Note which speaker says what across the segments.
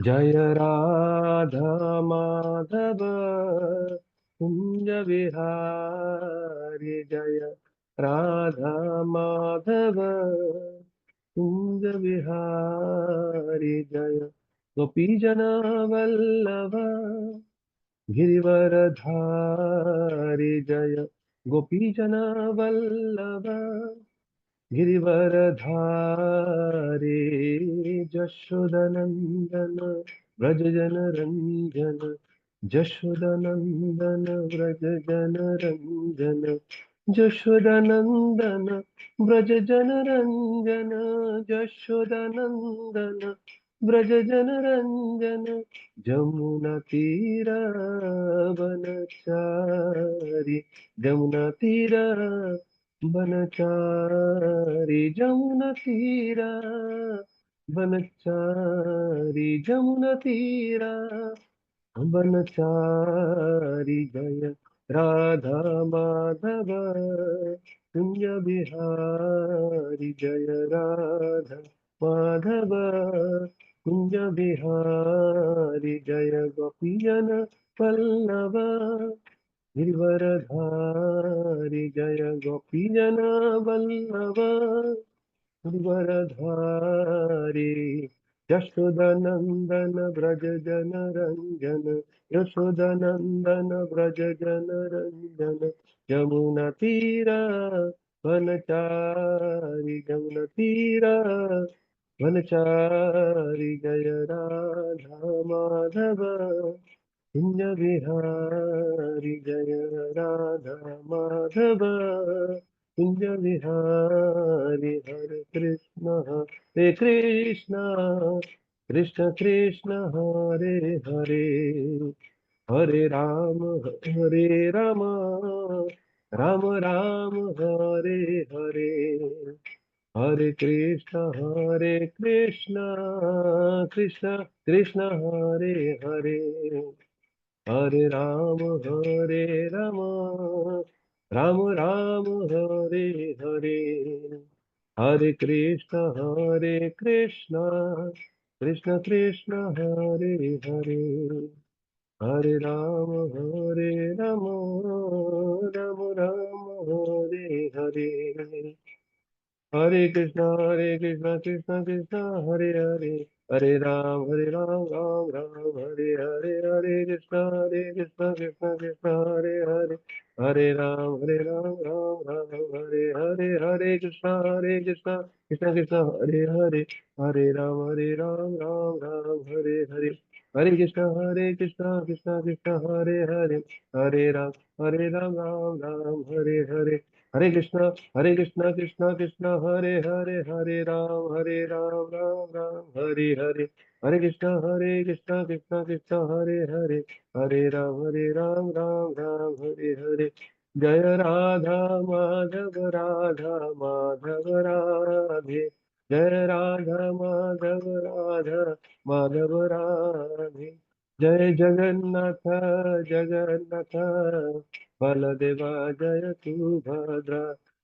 Speaker 1: जय राधा माधव कुंज विहारी जय राधा माधव कुंज विहारी जय गोपीजन वल्लभ गिरिवरधारी जय गोपीजन वल्लभ गिरिवरधारी जशोदनंदन व्रज जन रंजन जशोदनंदन व्रज जन रंजन जशोदनंदन व्रज जन रंजन जशोदनंदन व्रज जन रंजन जमुना तीरा वनचारी जमुना तीरा बनचारी जमुना तीरा बनचारी जमुना तीरा बनचारी जय राधा माधव कुंज बिहारी जय राधा माधव कुंज बिहारी जय गोपीजन पल्लव गिरिवरधारी जय गोपीजन वल्लभ गिरिवरधारी यशोदनंदन व्रज जन रंजन यशोदनंदन व्रज जन रंजन यमुना तीरा वनचारी जमुना तीरा वनचारी जय राधा माधव कुंज विहारी जय राधा माधव कुंज विहारी हरे कृष्ण कृष्ण कृष्ण हरे हरे हरे राम राम राम हरे हरे हरे कृष्ण कृष्ण कृष्ण हरे हरे हरे राम राम राम हरे हरे हरे कृष्ण कृष्ण कृष्ण हरे हरे हरे राम राम राम हरे हरे हरे कृष्णा कृष्णा कृष्णा हरे हरे हरे राम राम हरे हरे हरे कृष्णा कृष्णा कृष्णा हरे हरे हरे राम हरे हरे हरे कृष्णा कृष्णा कृष्णा हरे हरे हरे राम हरे हरे हरे कृष्णा कृष्णा हरे हरे हरे राम हरे हरे हरे कृष्णा कृष्णा हरे हरे हरे राम हरे हरे हरे कृष्णा कृष्णा हरे हरे हरे राम हरे हरे जय राधा माधव राधे जय राधा माधव राधे जय जगन्नाथ बलदेवा जय सुभद्रा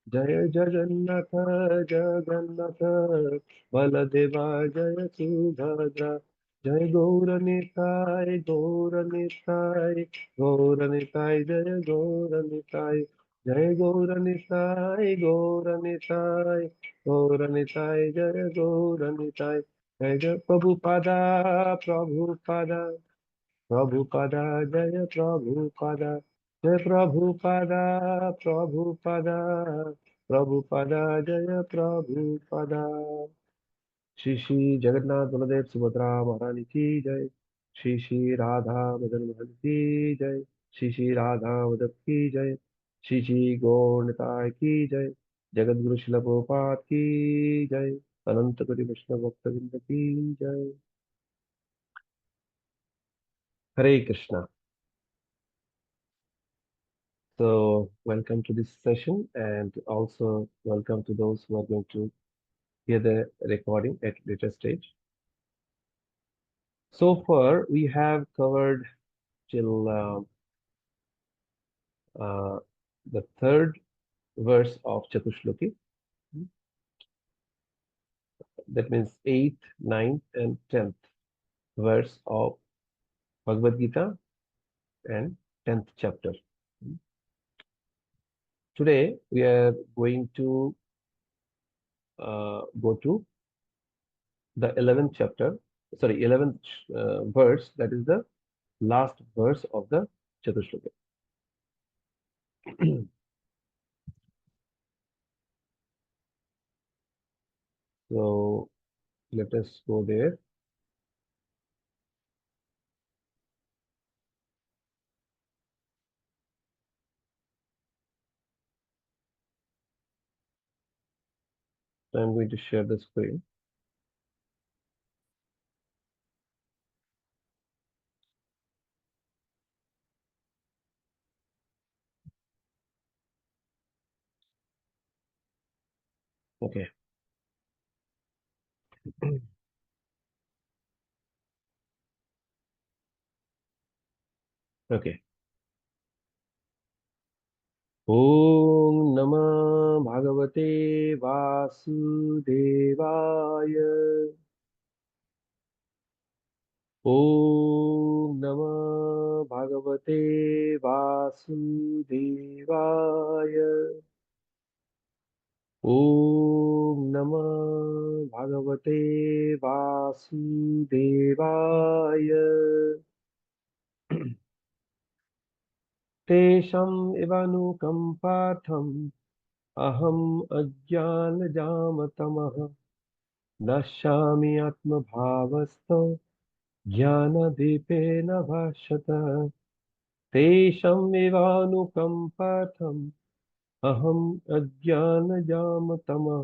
Speaker 1: जय जगन्नाथ बलदेवा जय सुभद्रा जय गौर निताय जय गौर निताय जय गौर निताय जय जय प्रभुपादा जय प्रभुपादा प्रभुपादा जय प्रभुपादा श्री श्री जगन्नाथ बलदेव सुभद्रा महारानी की जय श्री श्री राधा मदन मोहन की जय श्री श्री राधा माधव की जय श्री श्री गौर निताय की जय जगत गुरु शिल प्रभुपाद की जय अनंत कोटि वैष्णव भक्तवृंद की जय हरे Krishna So, welcome to this session, and also welcome to those who are going to hear the recording at later stage. So far, we have covered till uh, the third verse of Chatushloki. That means eighth, ninth, and 10th. verse of Bhagavad Gita and 10th chapter. Today we are going to go to the 11th chapter, sorry, 11th verse, that is the last verse of the Chatushloka. So let us go there. So I'm going to share the screen. Okay. Okay. ॐ नमः भगवते वासुदेवाय। ॐ नमः भगवते वासुदेवाय। ॐ नमः भगवते वासुदेवाय। तेषाम् एवानुकम्पार्थम् अहम् अज्ञानजामतमः नश्यामि आत्मभावस्थो ज्ञानदीपेन भास्वत। तेषाम् एवानुकम्पार्थम् अहम् अज्ञानजामतमः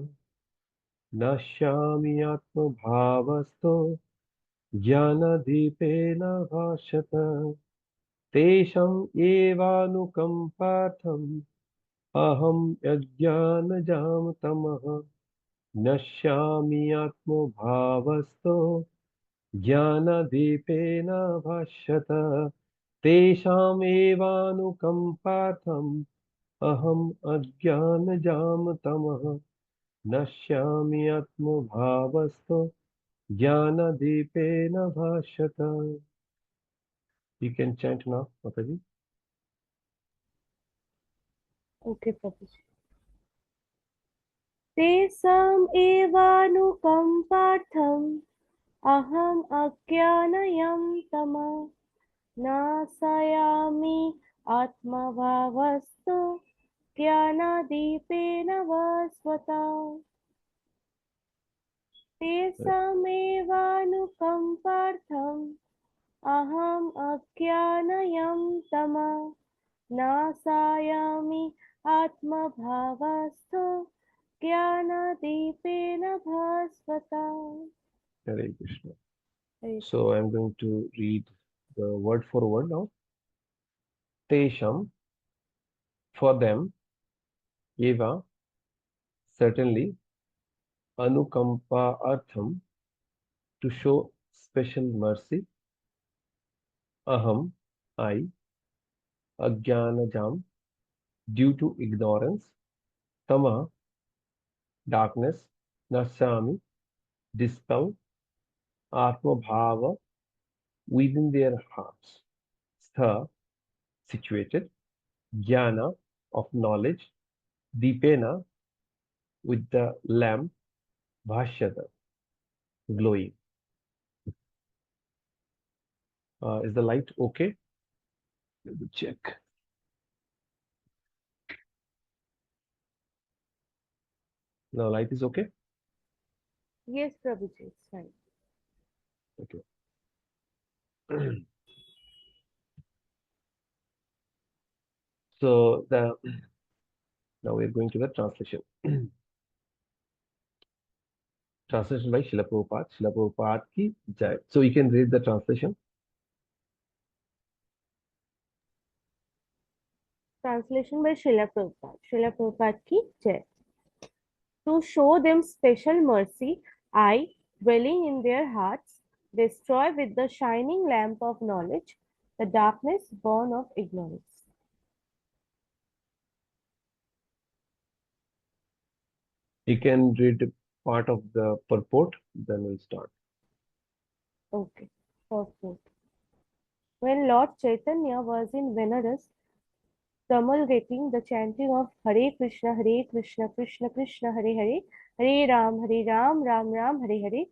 Speaker 1: नश्यामि आत्मभावस्थो ज्ञानदीपेन भास्वत। तेषाम् एवानुकम्पार्थम् अहम् अज्ञानजामतमः नश्यामि आत्मभावस्थो ज्ञानदीपेन भास्वत। तेषामेवानुकम्पार्थम् अहम् अज्ञानजामतमः नश्यामि आत्मभावस्थो ज्ञानदीपेन भास्वत। You can chant now, Mataji.
Speaker 2: Okay, Prabhuji. तेषाम् एवानुकम्पार्थम् अहम् अज्ञानयं तमः नाशयामि आत्मभावस्थो ज्ञानदीपेन भास्वता। तेषामेवानुकम्पार्थम् अहम् अज्ञानयं तमः नाशयामि आत्मभावस्थो ज्ञानदीपेन भास्वता।
Speaker 1: Hare Krishna.
Speaker 2: Hare
Speaker 1: So I'm going to read the word for word now. Tesham, for them, eva, certainly, anukampa artham, to show special mercy, aham, I, ajnanajam, due to ignorance, tama, darkness, nasami, dispel, atma bhava, within their hearts, stha, situated, jnana, of knowledge, dipena, with the lamp, bhashyata, glowing. Is the light okay? Let me check. The light is okay?
Speaker 2: Yes, Prabhuji, it's fine.
Speaker 1: Okay. So now we are going to the translation. Translation by Srila Prabhupada. Srila Prabhupada ki jai. So you can read the translation.
Speaker 2: Translation by Srila Prabhupada. Srila Prabhupada ki jai. To show them special mercy, I, dwelling in their hearts, destroy with the shining lamp of knowledge the darkness born of ignorance.
Speaker 1: You can read part of the purport, then we'll start.
Speaker 2: Okay. Okay. When Lord Chaitanya was in Benares promulgating the chanting of Hare Krishna, Krishna Krishna, Hare Hare, Hare Ram, Ram Ram, Hare Hare,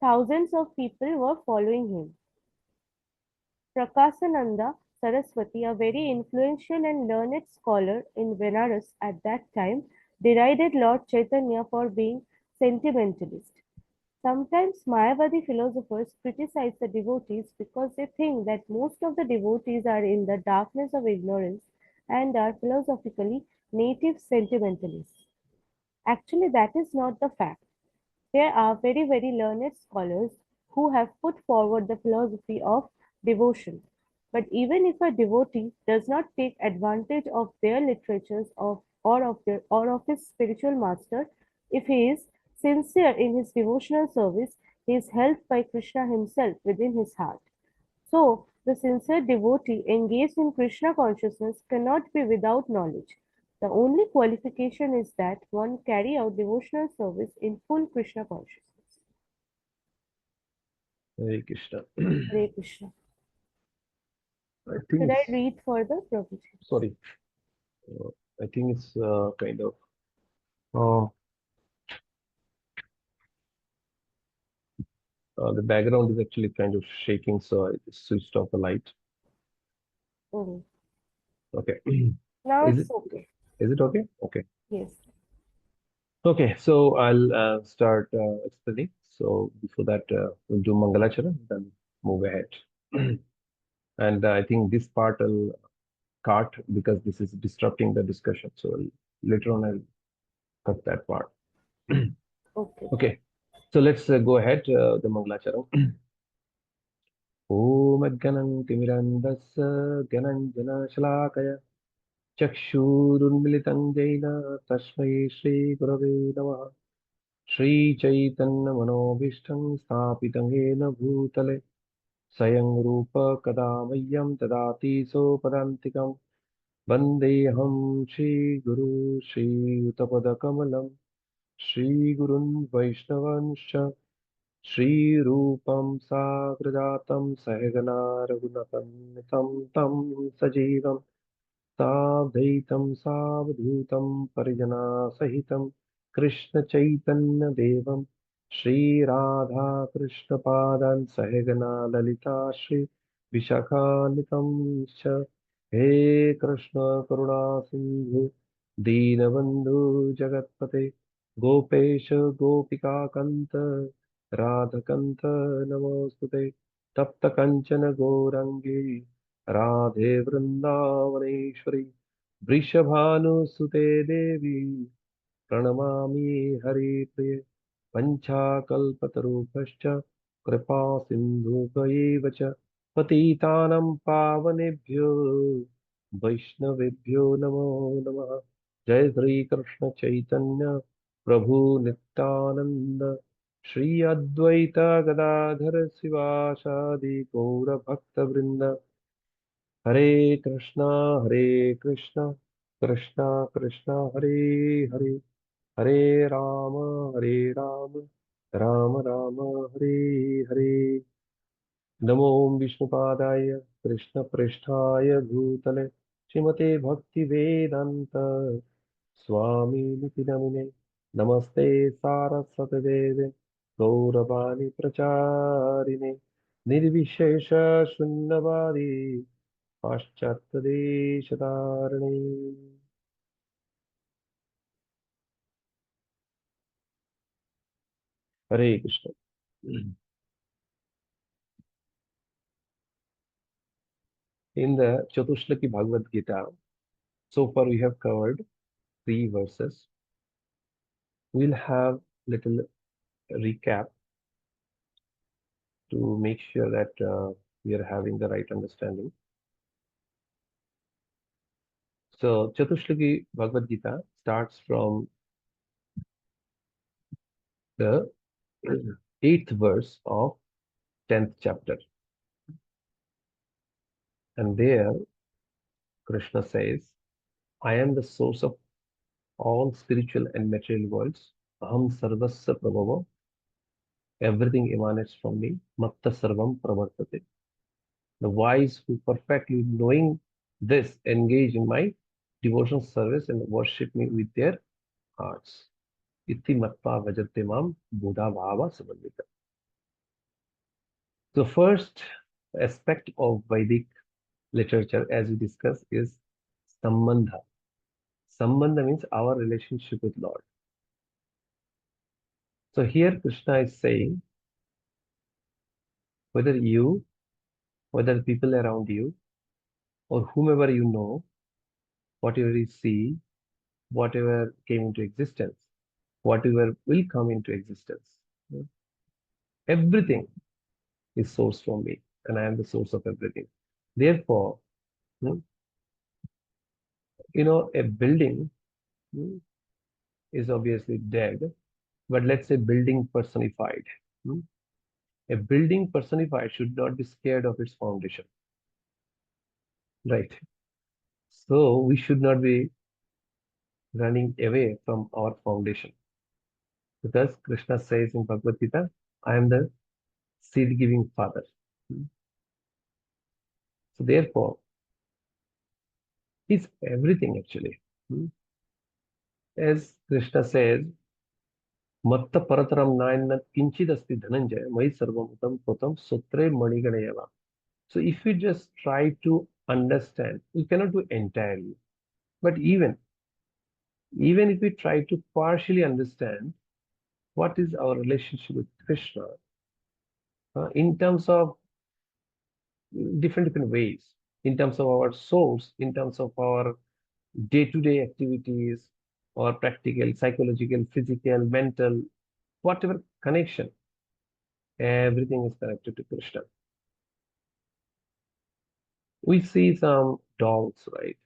Speaker 2: thousands of people were following him. Prakasananda Saraswati, a very influential and learned scholar in Benares at that time, derided Lord Chaitanya for being sentimentalist. Sometimes Mayavadi philosophers criticize the devotees because they think that most of the devotees are in the darkness of ignorance and are philosophically native sentimentalists. Actually, that is not the fact. There are very, very learned scholars who have put forward the philosophy of devotion. But even if a devotee does not take advantage of their literatures or of his spiritual master, if he is sincere in his devotional service, he is helped by Krishna himself within his heart. So, the sincere devotee engaged in Krishna consciousness cannot be without knowledge. The only qualification is that one carry out devotional service in full Krishna consciousness.
Speaker 1: Hare Krishna.
Speaker 2: Hare Krishna.
Speaker 1: I think
Speaker 2: Should I
Speaker 1: it's
Speaker 2: read further, Prabhuji?
Speaker 1: sorry. Uh, I think it's kind of uh, the background is actually kind of shaking, so I just switched off the light.
Speaker 2: Oh,
Speaker 1: Okay.
Speaker 2: now
Speaker 1: Is
Speaker 2: it's
Speaker 1: it
Speaker 2: okay.
Speaker 1: is it okay? Okay.
Speaker 2: Yes.
Speaker 1: Okay. So I'll start explaining. So before that, we'll do Mangalacharan, then move ahead. And I think this part I'll cut because this is disrupting the discussion. So later on, I'll cut that part.
Speaker 2: Okay.
Speaker 1: Okay. So let's go ahead. The Mangalacharan. ॐ अज्ञानतिमिरन्धस्य ज्ञानञ्जनशलाकया चक्षुरुन्मिलितं येन तस्मै श्रीगुरवे नमः श्रीचैतन्यमनोभीष्टं स्थापितं येन भूतले स्वयं रूप कदा मह्यं ददाति सोपदान्तिकं वन्देऽहं श्रीगुरु श्रीयुतपदकमलं श्रीगुरुन् वैष्णवंश्च श्रीरूपं साग्रजातं सहगना रघुनतन्वितं तं सजीवं साद्वैतं सावधूतं परिजनासहितं कृष्णचैतन्यदेवं श्रीराधाकृष्णपादान् सहगना ललिता श्रीविशाखान्वितं च हे कृष्ण करुणा सिन्धु दीनबन्धु जगत्पते गोपेश गोपिकान्त राधकन्त नमोऽस्तुते तप्त कंचन गौरंगी राधे वृन्दावनेश्वरी वृषभानुसुते देवी प्रणमामि हरिप्रिये पञ्चाकल्पतरुभ्यश्च कृपा सिन्धुभ्यैव च पतितानं पावनेभ्यो वैष्णवेभ्यो नमो नमः जय श्री कृष्ण चैतन्य प्रभु नित्यानंद श्री अद्वैत गदाधर शिवासादि गौर भक्त वृंद हरे कृष्णा हरे कृष्णा कृष्णा कृष्णा हरे हरे हरे हरे राम राम राम हरे हरे नमो विष्णुपादाय कृष्णप्रेष्ठाय भूतले श्रीमते भक्तिवेदान्त स्वामिनिति नमिने नमस्ते सारस्वतदेवे गौरवाणी प्रचारिणे निर्विशेष शून्यवादी पाश्चात्यदेशधारिणे हरे Krishna In the Chatushlaki Bhagavad Gita, so far we have covered 3 verses. We'll have little recap to make sure that we are having the right understanding. So Chatushlaki Bhagavad Gita starts from the 8th verse of 10th chapter. And there Krishna says, I am the source of all spiritual and material worlds. Aham sarvasya prabhava Everything emanates from me. Matta sarvam pravartate. The wise who perfectly knowing this engage in my devotional service and worship me with their hearts. Iti matta vajate mam buddha bhava samandita. The first aspect of Vedic literature, as we discussed, is sambandha. Sambandha means our relationship with Lord. So here Krishna is saying, whether you, whether people around you, or whomever you know, whatever you see, whatever came into existence, whatever will come into existence, everything is sourced from me, and I am the source of everything. Therefore, hmm, a building hmm, is obviously dead, but let's say building personified. hmm, A building personified should not be scared of its foundation, right? So we should not be running away from our foundation, because Krishna says in Bhagavad Gita, I am the seed giving father. So therefore, he's everything actually. As Krishna says, Matta parataram nayanat kinchidasti dhananjaya mai sarvam utam potam sutre maniganayava. So if we just try to understand, we cannot do entirely. But even if we try to partially understand what is our relationship with Krishna in terms of different ways, in terms of our source, in terms of our day-to-day activities, or practical, psychological, physical, mental, whatever connection, everything is connected to Krishna. We see some dolls, right?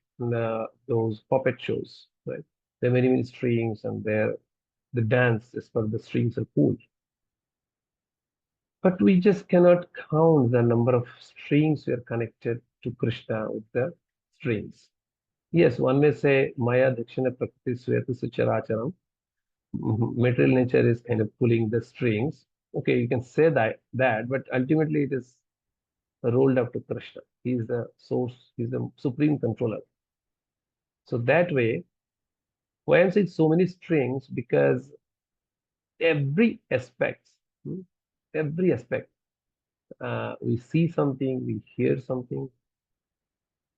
Speaker 1: Those puppet shows, right? There are many, many strings, and the dance as per the strings are cool. But we just cannot count the number of strings we are connected to Krishna with the strings. Yes, one may say Maya Dakshina Prakriti Sweta Sucharacharam. Material nature is kind of pulling the strings. Okay, you can say that, but ultimately it is rolled up to Krishna. He is the source, he is the supreme controller. So that way, why I'm saying so many strings, because every aspect, hmm, every aspect, we see something, we hear something,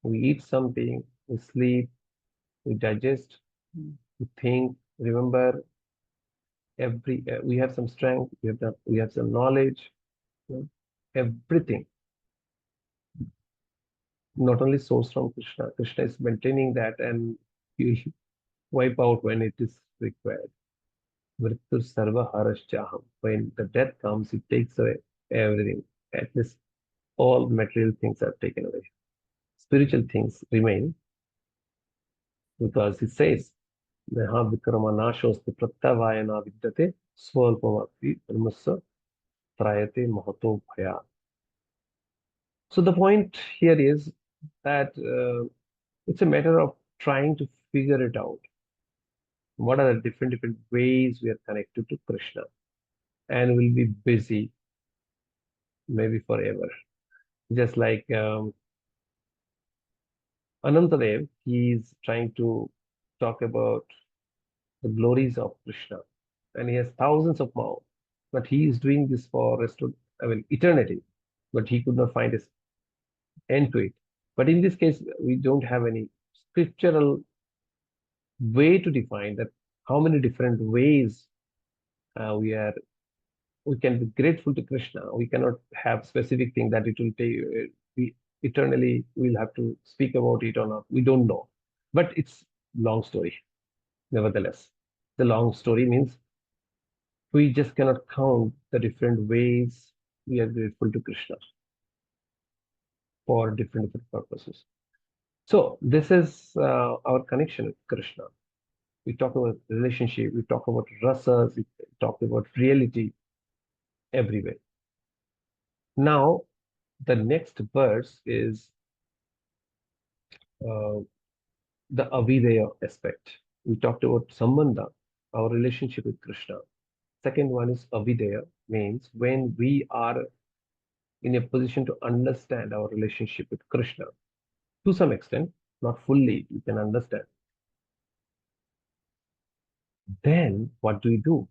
Speaker 1: we eat something, we sleep, we digest, we think, remember, we have some strength, we have some knowledge, you know, everything, not only source from Krishna. Krishna is maintaining that, and you wipe out when it is required. Mritu sarva haraschaham. When the death comes, it takes away everything. At least all material things are taken away. Spiritual things remain, because he says, Neha vikrama nashosti pratyavayana vidyate swalpamapi brahmasa trayate mahato bhaya. So the point here is that it's a matter of trying to figure it out. What are the different ways we are connected to Krishna? And we'll be busy maybe forever. Just like Anantadev, he is trying to talk about the glories of Krishna, and he has thousands of more, but he is doing this for eternity, but he could not find his end to it. But in this case, we don't have any scriptural way to define that how many different ways we can be grateful to Krishna. We cannot have specific thing that it will take. We eternally we'll have to speak about it or not. We don't know, but it's long story. Nevertheless, the long story means we just cannot count the different ways we are grateful to Krishna for different purposes. So this is our connection with Krishna. We talk about relationship. We talk about rasas. We talk about reality everywhere. Now, the next verse is uh, the avideya aspect. We talked about sambandha, our relationship with Krishna. Second one is avideya. means when we are in a position to understand our relationship with Krishna to some extent, not fully, you can understand. Then what do we do?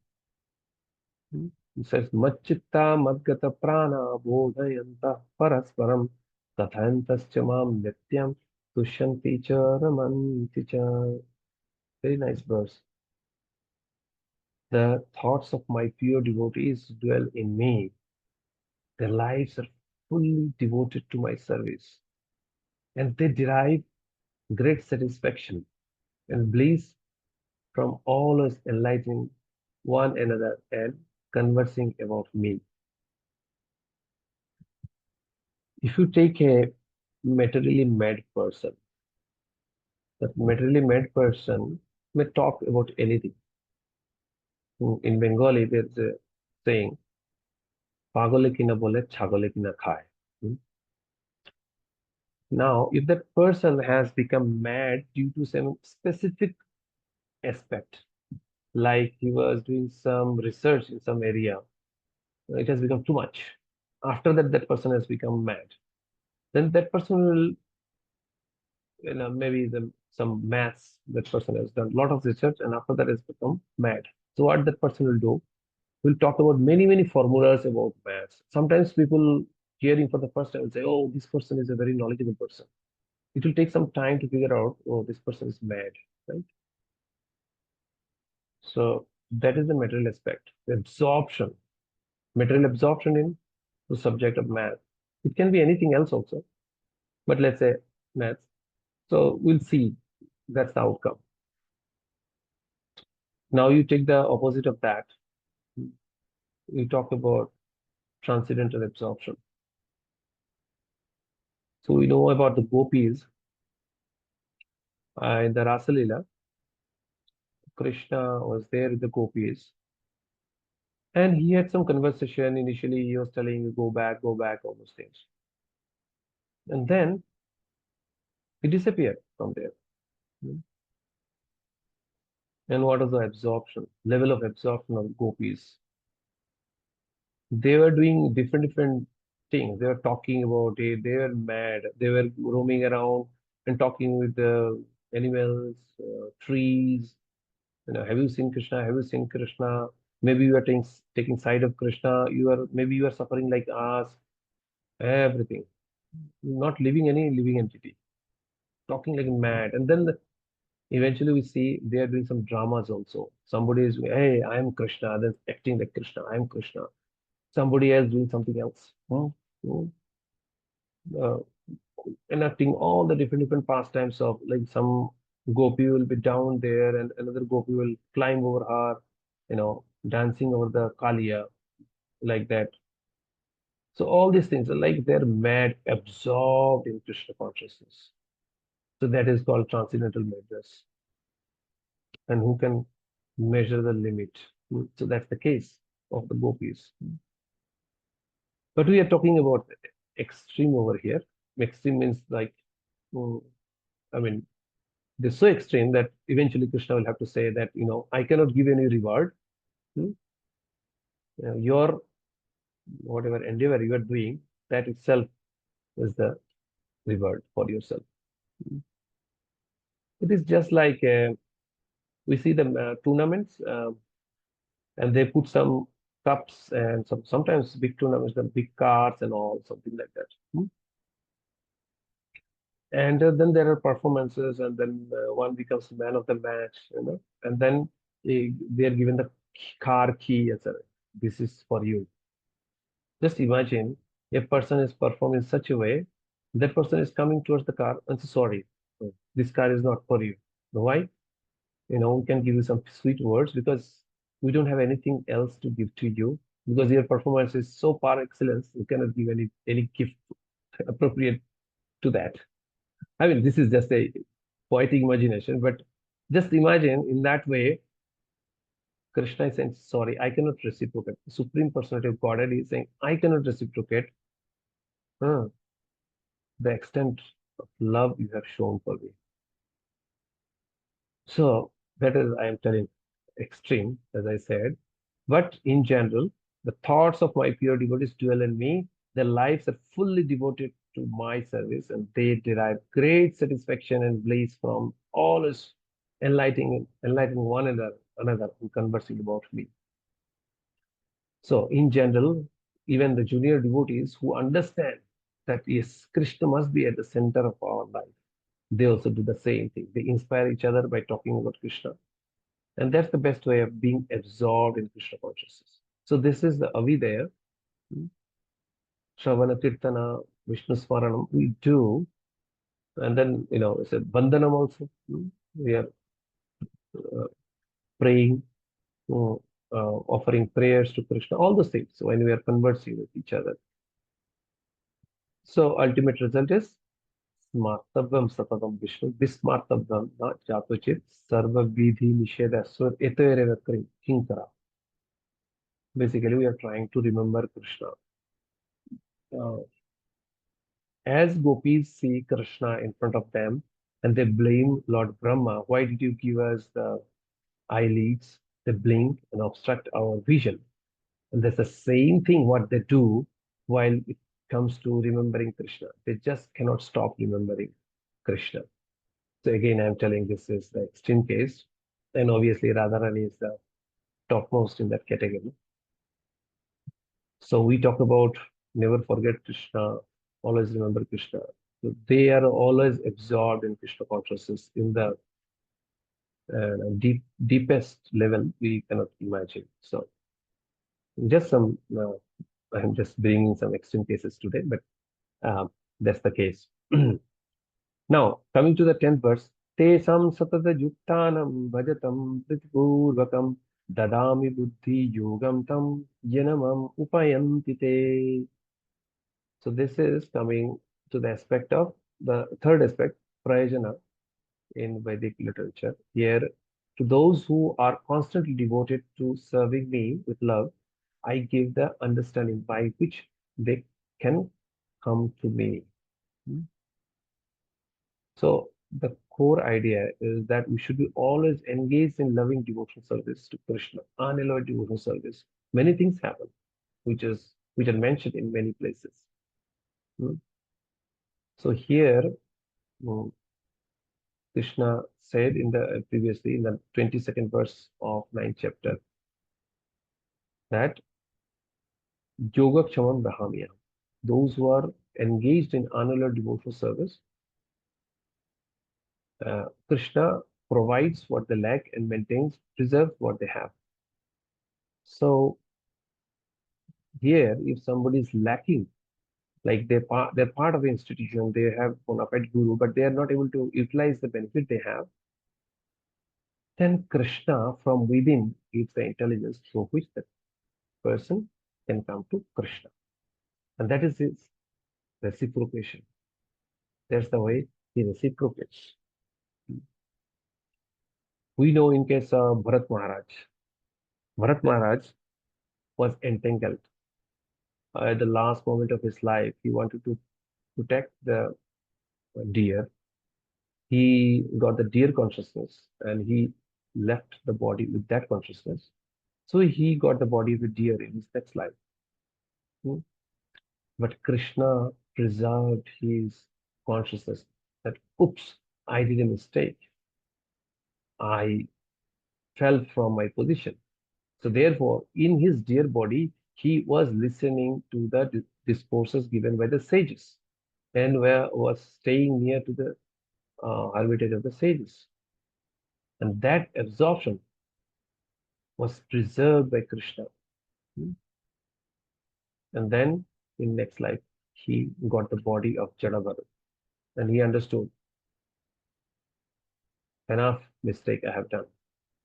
Speaker 1: He says, Machitta Madgata Prana Bodhayanta Parasparam Tathantascha Mam Nityam Tushanti Cha Ramanti Cha. Very nice verse. The thoughts of my pure devotees dwell in me. Their lives are fully devoted to my service, and they derive great satisfaction and bliss from always enlightening one another and conversing about me. If you take a materially mad person, that materially mad person may talk about anything. In Bengali, there's a saying, "Pagole ki na bole, chagole ki na khaye." Hmm? Now, if that person has become mad due to some specific aspect, like he was doing some research in some area, it has become too much. After that, that person has become mad. Then that person will, maybe some maths, that person has done a lot of research, and after that has become mad. So what that person will do, will talk about many formulas about maths. Sometimes people hearing for the first time will say, oh, this person is a very knowledgeable person. It will take some time to figure out, oh, this person is mad, right? So that is the material aspect, the absorption, material absorption in the subject of math. It can be anything else also, but let's say maths. So we'll see. That's the outcome. Now you take the opposite of that. We talk about transcendental absorption. So we know about the gopis in the Rasa Leela. Krishna was there with the gopis, and he had some conversation. Initially, he was telling, go back, all those things. And then he disappeared from there. And what was the absorption, level of absorption of gopis? They were doing different things. They were talking about it. They were mad. They were roaming around and talking with the animals, trees. Have you seen Krishna? Have you seen Krishna? Maybe you are taking side of Krishna. Maybe you are suffering like us. Everything. Not living any living entity. Talking like mad. And then eventually we see they are doing some dramas also. Somebody is, hey, I am Krishna. Then acting like Krishna. I am Krishna. Somebody else doing something else. Hmm. Uh, Enacting all the different pastimes of, like, some gopi will be down there and another gopi will climb over her, dancing over the Kaliya, like that. So all these things are like they're mad, absorbed in Krishna consciousness. So that is called transcendental madness. And who can measure the limit? So that's the case of the gopis. But we are talking about extreme over here. Extreme means like, mm, I mean, they're so extreme that eventually Krishna will have to say that, I cannot give any reward. Hmm? Your whatever endeavor you are doing, that itself is the reward for yourself. Hmm. It is just like we see the tournaments, and they put some cups and sometimes big tournaments, the big cards and all, something like that. Hmm. And then there are performances, and then one becomes man of the match, and then they are given the car key, etc. This is for you. Just imagine a person is performing in such a way, that person is coming towards the car and says, sorry, this car is not for you. Why? We can give you some sweet words because we don't have anything else to give to you, because your performance is so par excellence, we cannot give any gift appropriate to that. I mean, this is just a poetic imagination, but just imagine in that way, Krishna is saying, sorry, I cannot reciprocate. The Supreme Personality of Godhead is saying, I cannot reciprocate the extent of love you have shown for me. So that is, I am telling, extreme, as I said. But in general, The thoughts of my pure devotees dwell in me. Their lives are fully devoted to my service, and they derive great satisfaction and bliss from always enlightening one another and conversing about me. So, in general, even the junior devotees who understand that yes, Krishna must be at the center of our life, they also do the same thing. They inspire each other by talking about Krishna. And that's the best way of being absorbed in Krishna consciousness. So, this is the Avidaya, Shravana Kirtana, Vishnu Smaranam, we do. And then, it's a Bandhanam also. We are uh, praying, uh, offering prayers to Krishna, all those things. So, when we are conversing with each other. So, ultimate result is Smartabham Satatam Vishnu, Bismartabham, not Jatochit, Sarva Vidhi Nishedaswar, Etereva Kinkara. Basically, we are trying to remember Krishna. Uh, as gopis see Krishna in front of them and they blame Lord Brahma, why did you give us the eyelids? They blink and obstruct our vision. And that's the same thing what they do while it comes to remembering Krishna. They just cannot stop remembering Krishna. So again, I'm telling this is the extreme case. And obviously Radharani is the topmost in that category. So we talk about never forget Krishna, always remember Krishna. So they are always absorbed in Krishna consciousness in the deepest level we cannot imagine. So just some, I'm just bringing some extreme cases today, but that's the case. Now, coming to the 10th verse, Tesam satata yuktanam bhajatam pritipurvakam dadami buddhi yogam tam yanamam upayanti te. So this is coming to the aspect of the third aspect, prayajana in Vedic literature. Here, to those who are constantly devoted to serving me with love, I give the understanding by which they can come to me. So the core idea is that we should be always engaged in loving devotional service to Krishna, unalloyed devotional service. Many things happen, which are mentioned in many places. Hmm. So here, mm, Krishna said in the previously in the 22nd verse of 9th chapter that Yogakshamam Brahmya, those who are engaged in unalloyed devotional service, Krishna provides what they lack and maintains, preserves what they have. So here, if somebody is lacking, like they're part of the institution, they have bona fide guru, but they are not able to utilize the benefit they have, then Krishna from within gives the intelligence through which the person can come to Krishna. And that is his reciprocation. That's the way he reciprocates. We know in case of Bharat Maharaj was entangled. At the last moment of his life, he wanted to protect the deer. He got the deer consciousness and he left the body with that consciousness. So he got the body of a deer in his next life. Hmm. But Krishna preserved his consciousness that, oops, I did a mistake. I fell from my position. So therefore, in his dear body, he was listening to the discourses given by the sages and was staying near to the hermitage of the sages. And that absorption was preserved by Krishna. Hmm. And then in next life, he got the body of Jadavaru. And he understood, enough mistake I have done.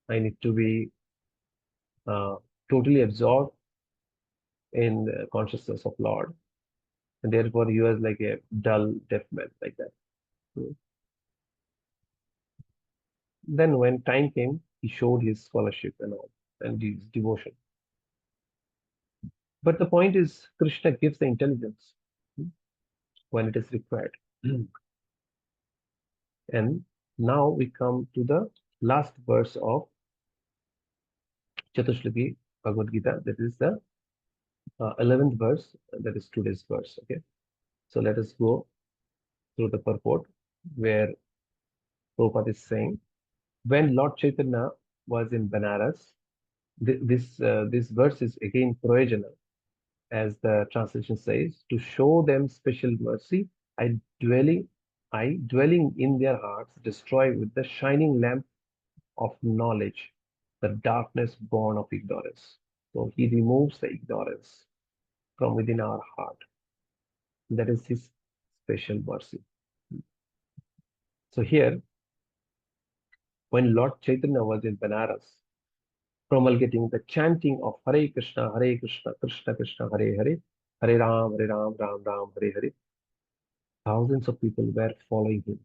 Speaker 1: I need to be uh, totally absorbed in the consciousness of Lord. And therefore he was like a dull deaf man like that. Hmm. Then when time came, he showed his scholarship and all and his devotion. But the point is, Krishna gives the intelligence when it is required. And now we come to the last verse of Chatushlaki Bhagavad Gita. That is the 11th verse, that is today's verse. Okay, so let us go through the purport where Prabhupada is saying, when Lord Chaitanya was in Banaras, this verse is again proyojana, as the translation says, to show them special mercy. I dwelling, I dwelling in their hearts, destroy with the shining lamp of knowledge the darkness born of ignorance. So he removes the ignorance from within our heart. That is his special mercy. So here, when Lord Chaitanya was in Banaras, promulgating the chanting of Hare Krishna, Krishna Krishna, Hare Hare, Hare Ram, Ram Ram, Hare Hare, thousands of people were following him.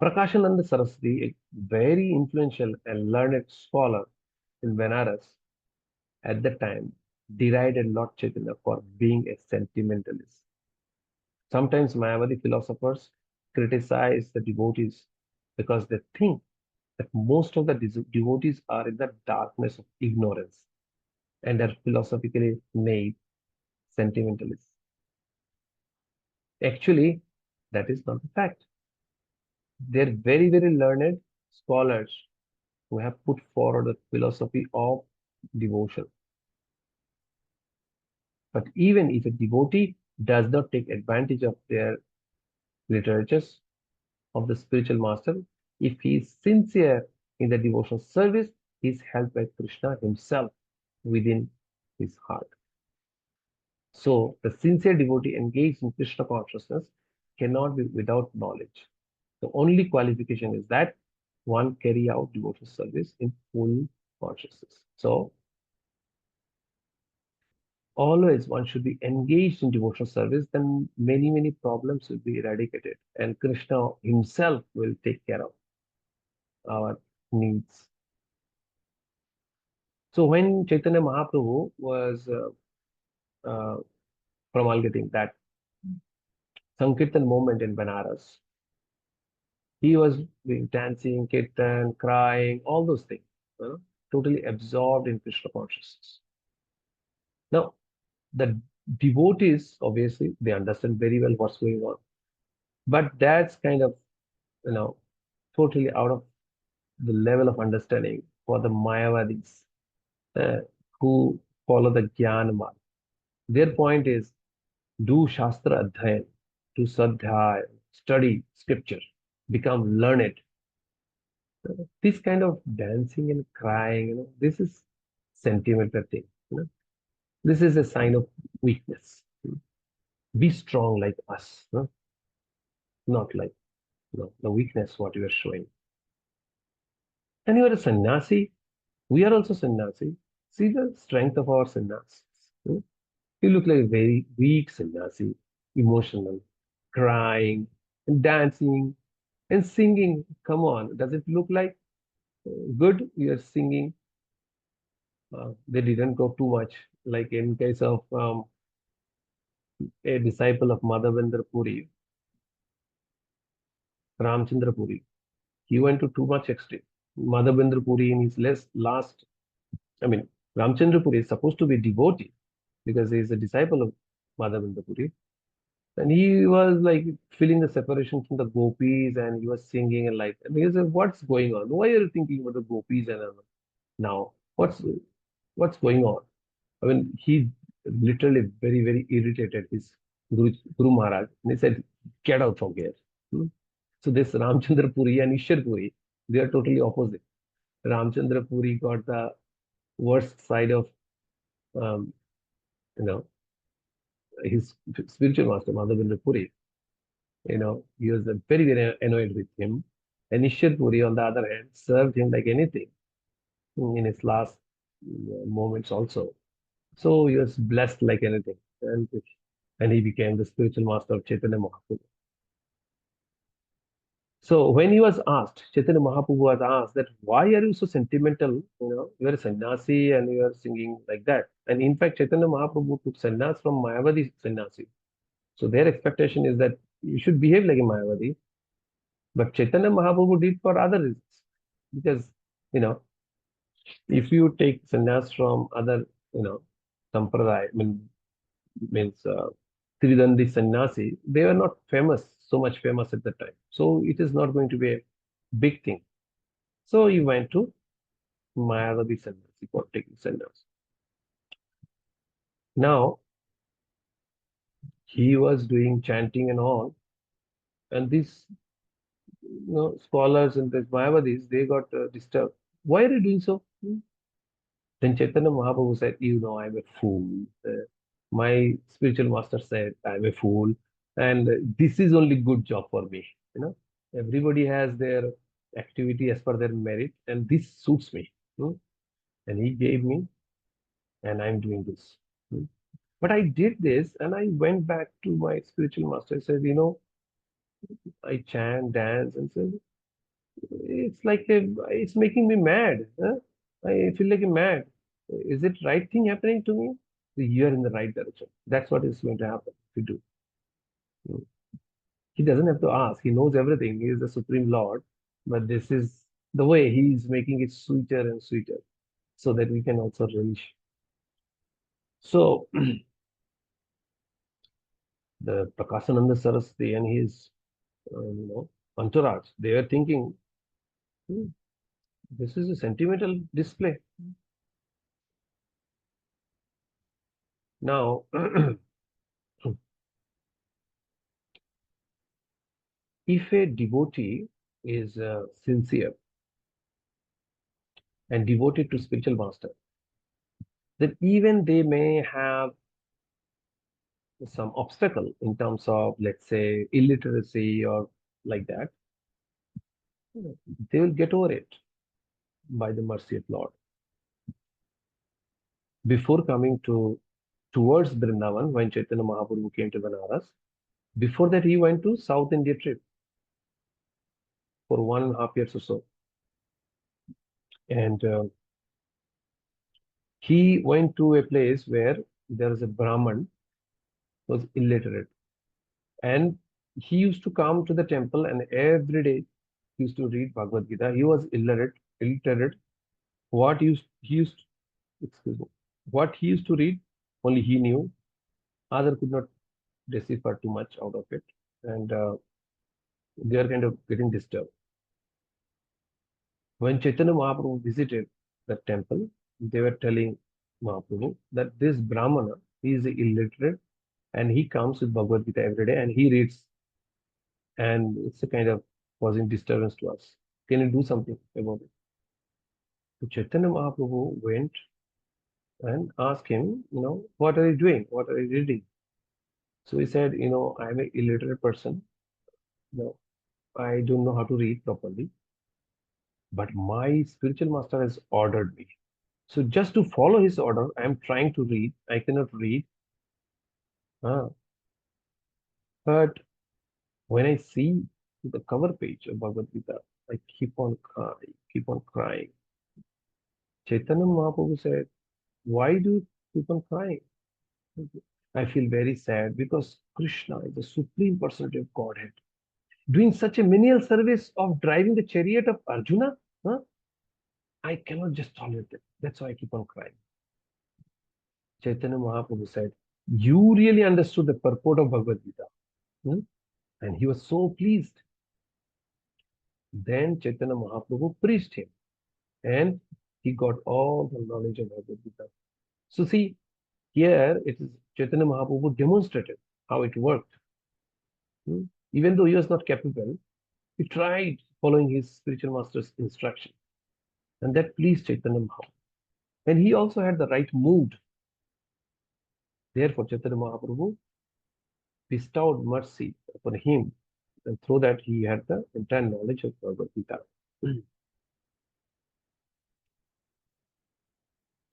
Speaker 1: Prakashananda Saraswati, a very influential and learned scholar in Benares at the time, derided Lord Chaitanya for being a sentimentalist. Sometimes Mayavadi philosophers criticize the devotees because they think that most of the devotees are in the darkness of ignorance and are philosophically made sentimentalists. Actually, that is not the fact. They're very, very learned scholars who have put forward the philosophy of devotion. But even if a devotee does not take advantage of their literatures of the spiritual master, if he is sincere in the devotional service, he is helped by Krishna himself within his heart. So, the sincere devotee engaged in Krishna consciousness cannot be without knowledge. The only qualification is that one carry out devotional service in full consciousness. So, always one should be engaged in devotional service, then many problems will be eradicated, and Krishna himself will take care of our needs. So, when Chaitanya Mahaprabhu was uh, promulgating that Sankirtan movement in Banaras, he was doing dancing, kirtan, crying, all those things, totally absorbed in Krishna consciousness. Now, the devotees, obviously, they understand very well what's going on, but that's kind of, you know, totally out of the level of understanding for the Mayavadis uh, who follow the Jnana Marg. Their point is do Shastra Adhyayan, do Sadhyaya, study scripture, become learned. This kind of dancing and crying, this is sentimental thing. This is a sign of weakness. Be strong like us, not like the weakness what you are showing. And you are a sannyasi. We are also sannyasi. See the strength of our sannyasis. You look like a very weak sannyasi, emotional, crying, and dancing and singing. Come on, does it look like good? You are singing. They didn't go too much. Like in case of a disciple of Madhavendra Puri, Ramchandra Puri, he went to too much extreme. Madhavendra Puri in his last, I mean, Ramchandra Puri is supposed to be devotee because he is a disciple of Madhavendra Puri. And he was like feeling the separation from the gopis and he was singing and like, and he said, what's going on? Why are you thinking about the gopis and now? What's going on? I mean, he literally very irritated his Guru Maharaj. And he said, get out from here. Hmm? So this Ramchandra Puri and Ishwar Puri, they are totally opposite. Ramchandra Puri got the worst side of, um, you know, his spiritual master, Madhavendra Puri. He was very annoyed with him. And Ishwar Puri, on the other hand, served him like anything in his last moments also. So he was blessed like anything. And he became the spiritual master of Chaitanya Mahaprabhu. So when he was asked, Chaitanya Mahaprabhu was asked that why are you so sentimental? You are a sannyasi and you are singing like that. And in fact, Chaitanya Mahaprabhu took sannyas from Mayavadi sannyasi. So their expectation is that you should behave like a Mayavadi. But Chaitanya Mahaprabhu did for other reasons. Because, you know, If you take sannyas from other, sampradaya, means Tridandi sannyasi, they were not famous, so much famous at the time. So it is not going to be a big thing. So he went to Mayavadi sannyasi for taking sannyas. Now he was doing chanting and all, and these scholars and the Mayavadis, they got disturbed. Why are you doing so? Then Chaitanya Mahaprabhu said, I'm a fool. My spiritual master said, I'm a fool. And this is only good job for me. You know, everybody has their activity as per their merit, and this suits me. Hmm. And he gave me, and I'm doing this. Hmm. But I did this, and I went back to my spiritual master. I said, I chant, dance, and said, it's making me mad. Huh? I feel like I'm mad. Is it right thing happening to me? You're in the right direction. That's what is going to happen if you do. Mm. He doesn't have to ask. He knows everything. He is the Supreme Lord. But this is the way he is making it sweeter and sweeter so that we can also relish. So the Prakasananda Saraswati and his entourage, they are thinking, "Hmm, this is a sentimental display. Now, if a devotee is sincere and devoted to spiritual master, then even they may have some obstacle in terms of, let's say, illiteracy or like that, they will get over it by the mercy of Lord. Before coming towards Vrindavan, when Chaitanya Mahaprabhu came to Banaras, before that he went to South India trip for 1.5 years or so. And he went to a place where there is a Brahman who was illiterate. And he used to come to the temple and every day he used to read Bhagavad Gita. He was illiterate. What he used, excuse me, what he used to read, only he knew. Other could not decipher too much out of it. And they are kind of getting disturbed. When Chaitanya Mahaprabhu visited the temple, they were telling Mahaprabhu that this Brahmana, he is illiterate and he comes with Bhagavad Gita every day and he reads, and it's a kind of causing disturbance to us. Can you do something about it? So Chaitanya Mahaprabhu went and asked him, what are you doing? What are you reading? So he said, I'm an illiterate person. No, I don't know how to read properly, but my spiritual master has ordered me. So just to follow his order, I'm trying to read. I cannot read. Uh, but when I see the cover page of Bhagavad Gita, I keep on crying. Chaitanya Mahaprabhu said, why do you keep on crying? I feel very sad because Krishna is the supreme personality of Godhead. Doing such a menial service of driving the chariot of Arjuna, huh? I cannot just tolerate it. That's why I keep on crying. Chaitanya Mahaprabhu said, you really understood the purport of Bhagavad Gita. Hmm? And he was so pleased. Then Chaitanya Mahaprabhu praised him and he got all the knowledge of Bhagavad Gita. So see, here it is Chaitanya Mahaprabhu demonstrated how it worked. Hmm? Even though he was not capable, he tried following his spiritual master's instruction. And that pleased Chaitanya Mahaprabhu. And he also had the right mood. Therefore, Chaitanya Mahaprabhu bestowed mercy upon him. And through that, he had the entire knowledge of Bhagavad Gita.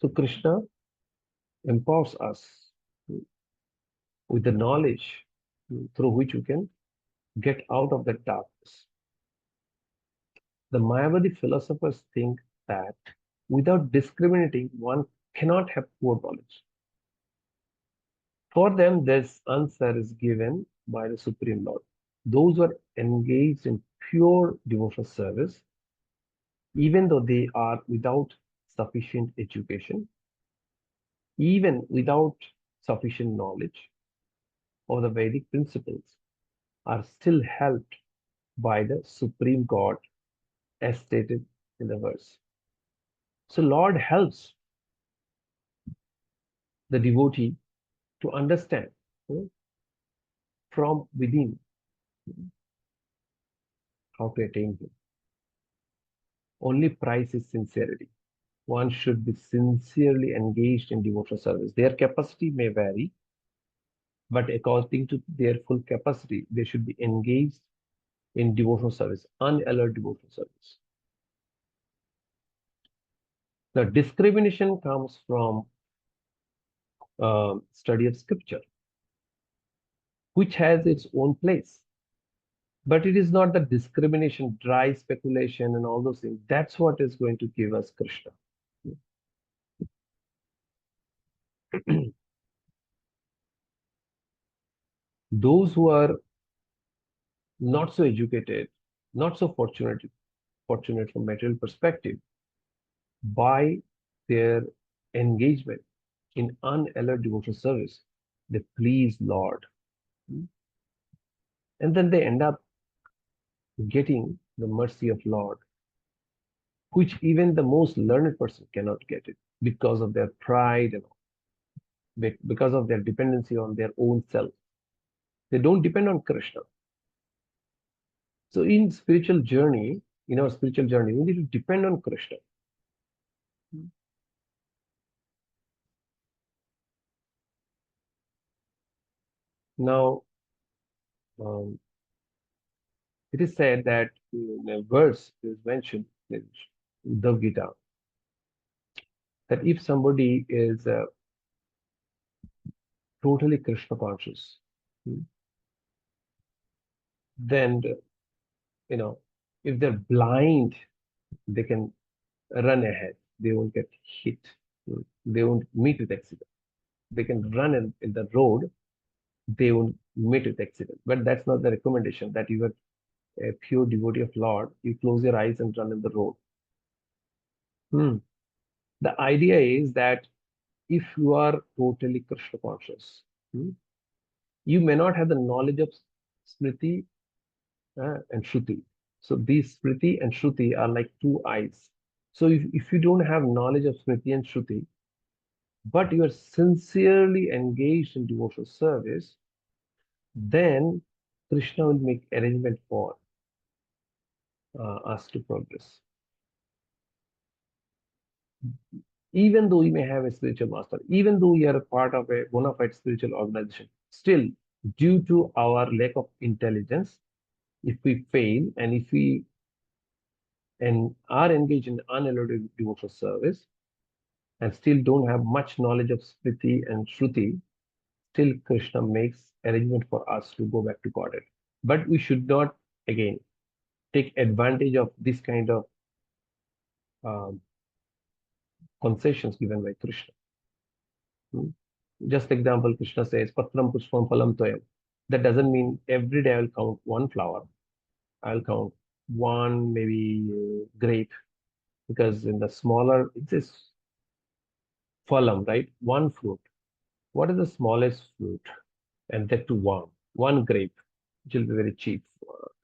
Speaker 1: So Krishna empowers us with the knowledge through which we can get out of the darkness. The Mayavadi philosophers think that without discriminating, one cannot have poor knowledge. For them, this answer is given by the Supreme Lord. Those who are engaged in pure devotional service, even though they are without sufficient education, even without sufficient knowledge of the Vedic principles, are still helped by the Supreme God as stated in the verse. So Lord helps the devotee to understand, from within, how to attain Him. Only price is sincerity. One should be sincerely engaged in devotional service. Their capacity may vary, but according to their full capacity, they should be engaged in devotional service, unalloyed devotional service. The discrimination comes from study of scripture, which has its own place. But it is not the discrimination, dry speculation, and all those things. That's what is going to give us Krishna. Those who are not so educated, not so fortunate from material perspective, by their engagement in unalloyed devotional service, they please Lord. And then they end up getting the mercy of Lord, which even the most learned person cannot get it because of their pride and because of their dependency on their own self. They don't depend on Krishna. So in our spiritual journey, we need to depend on Krishna. Now, it is said that in a verse is mentioned in Bhagavad Gita that if somebody is totally Krishna conscious, then if they're blind, they can run ahead. They won't get hit. They won't meet with accident. They can run in the road. They won't meet with accident. But that's not the recommendation that you are a pure devotee of Lord. You close your eyes and run in the road. The idea is that if you are totally Krishna conscious, you may not have the knowledge of Smriti and Shruti. So these Smriti and Shruti are like two eyes. So if you don't have knowledge of Smriti and Shruti, but you are sincerely engaged in devotional service, then Krishna will make arrangement for us to progress. Even though we may have a spiritual master, even though we are a part of a bona fide spiritual organization, still, due to our lack of intelligence, if we fail and if we are engaged in unallowed devotional service and still don't have much knowledge of Smriti and Shruti, still Krishna makes arrangement for us to go back to Godhead. But we should not, again, take advantage of this kind of um, concessions given by Krishna. Just example, Krishna says, Patram Pushpam Phalam Toyam. That doesn't mean every day I will count one flower. I'll count one maybe grape, because in the smaller, it says phalam, right? One fruit. What is the smallest fruit? And that to one grape, which will be very cheap.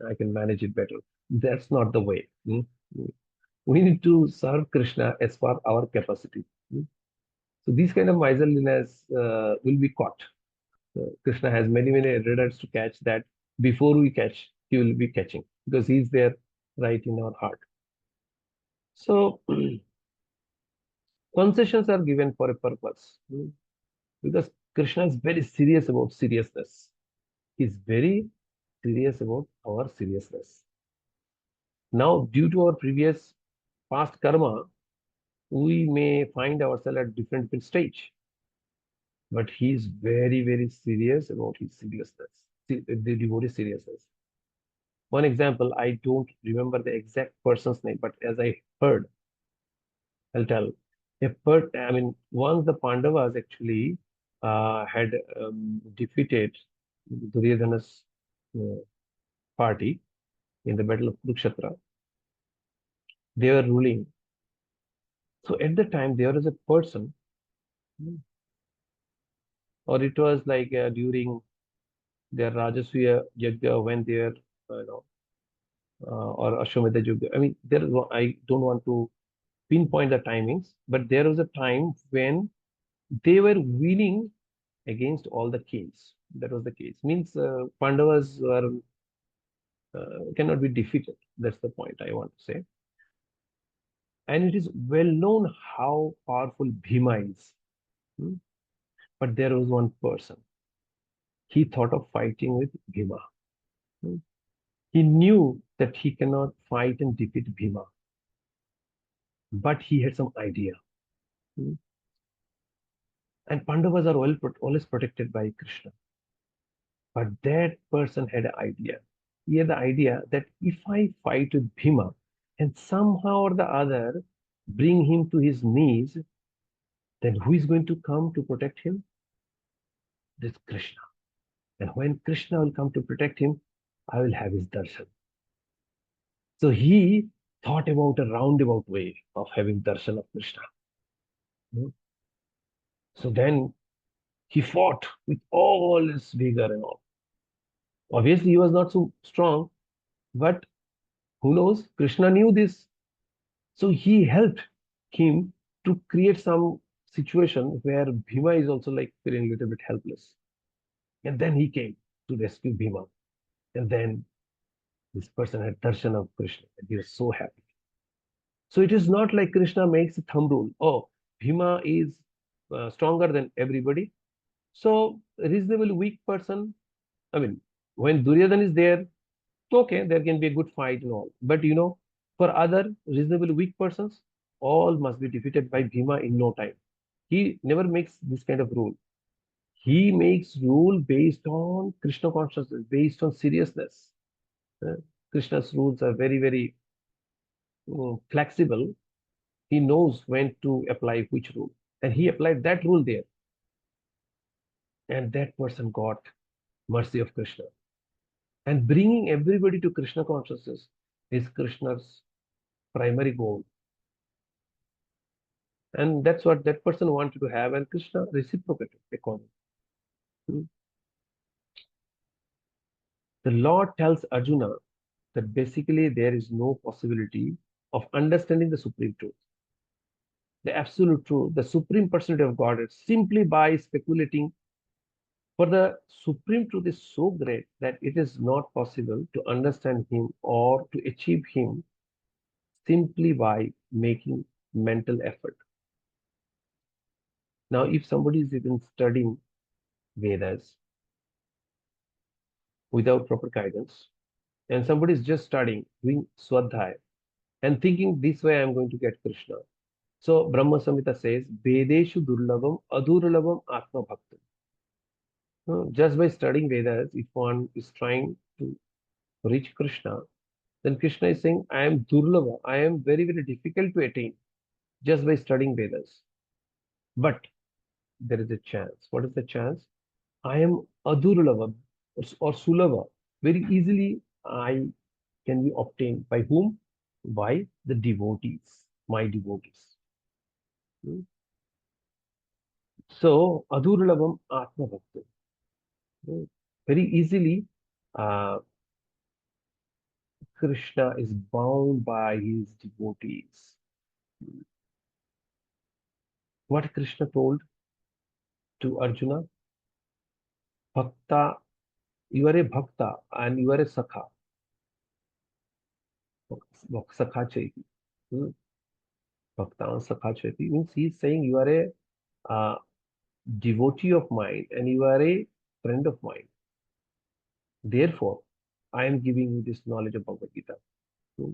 Speaker 1: I can manage it better. That's not the way. We need to serve Krishna as per our capacity. So these kind of miserliness will be caught. Krishna has many riddles to catch that before we catch, he will be catching because he's there right in our heart. So concessions are given for a purpose, because Krishna is very serious about seriousness. He's very serious about our seriousness. Now, due to our previous past karma, we may find ourselves at different stage, but he is very serious about his seriousness, the devotee seriousness. One example, I don't remember the exact person's name, but as I heard, I'll tell. Once the Pandavas actually had defeated Duryodhana's uh, party in the Battle of Kurukshetra, they were ruling So at the time there was a person, or it was like during their Rajasuya Yajna when their or Ashwamedha Yajna. I mean, I don't want to pinpoint the timings, but there was a time when they were winning against all the kings. That was the case. Means Pandavas were cannot be defeated. That's the point I want to say. And it is well known how powerful Bhima is. Hmm? But there was one person. He thought of fighting with Bhima. Hmm? He knew that he cannot fight and defeat Bhima, but he had some idea. Hmm? And Pandavas are always protected by Krishna. But that person had an idea. He had the idea that if I fight with Bhima and somehow or the other bring him to his knees, then who is going to come to protect him? This Krishna. And when Krishna will come to protect him, I will have his darshan. So he thought about a roundabout way of having darshan of Krishna. Hmm. So then he fought with all his vigor and all. Obviously, he was not so strong, but who knows? Krishna knew this. So he helped him to create some situation where Bhima is also like feeling a little bit helpless. And then he came to rescue Bhima. And then this person had darshan of Krishna and he was so happy. So it is not like Krishna makes a thumb rule. Oh, Bhima is stronger than everybody. So a reasonably weak person, I mean, when Duryodhan is there, okay, there can be a good fight and all. But for other reasonably weak persons, all must be defeated by Bhima in no time. He never makes this kind of rule. He makes rule based on Krishna consciousness, based on seriousness. Uh, Krishna's rules are very, very flexible. He knows when to apply which rule. And he applied that rule there. And that person got mercy of Krishna. And bringing everybody to Krishna consciousness is Krishna's primary goal. And that's what that person wanted to have, and Krishna reciprocated accordingly. Hmm. The Lord tells Arjuna that basically there is no possibility of understanding the supreme truth, the absolute truth, the supreme personality of Godhead, simply by speculating. For the supreme truth is so great that it is not possible to understand Him or to achieve Him simply by making mental effort. Now, if somebody is even studying Vedas without proper guidance, and somebody is just studying, doing Swadhyaya, and thinking this way I am going to get Krishna. So Brahma Samhita says, Vedeshu Durlabam Adurlabam Atma Bhakti. Just by studying Vedas, if one is trying to reach Krishna, then Krishna is saying, I am Durlava, I am very, very difficult to attain just by studying Vedas. But there is a chance. What is the chance? I am Adurlava or Sulava. Very easily I can be obtained by whom? By the devotees, my devotees. Hmm. So, Adurlavam Atma Bhakti. Hmm. Very easily, uh, Krishna is bound by his devotees. What Krishna told to Arjuna? Bhakta, you are a Bhakta and you are a Sakha. Sakha Chaiti. Hmm. Bhakta and Sakha Chaiti means he is saying you are a uh, devotee of mine and you are a friend of mine. Therefore, I am giving you this knowledge of Bhagavad Gita. Hmm.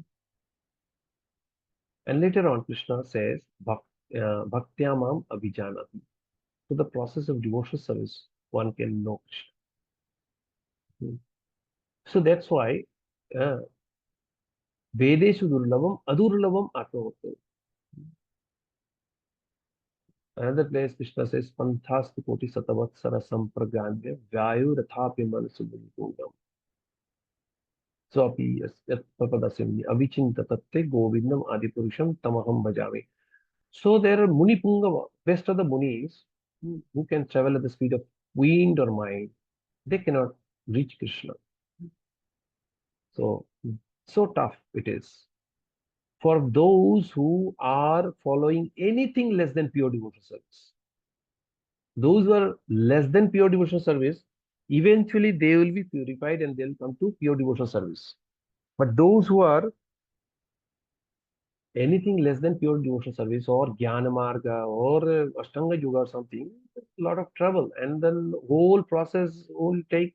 Speaker 1: And later on, Krishna says, Bhaktyamam Abhijanati. So the process of devotional service, one can know Krishna. Hmm. So that's why uh, Vedeshu Durlavam Adurlavam Atmavaktu. Another place Krishna says, Panthastu Koti Satavatsara Sampraganya Vayu Rathapi Manasubhundam. So api Yat Papadasya Avichinta Tatte Govindam Adipurusham Tamaham Bhajami. So there are Muni Pungava, best of the Munis, who can travel at the speed of wind or mind. They cannot reach Krishna. So, so tough it is for those who are following anything less than pure devotional service. Those who are less than pure devotional service, eventually they will be purified and they'll come to pure devotional service. But those who are anything less than pure devotional service or Jnana Marga or Ashtanga Yoga or something, a lot of trouble. And then whole process will take,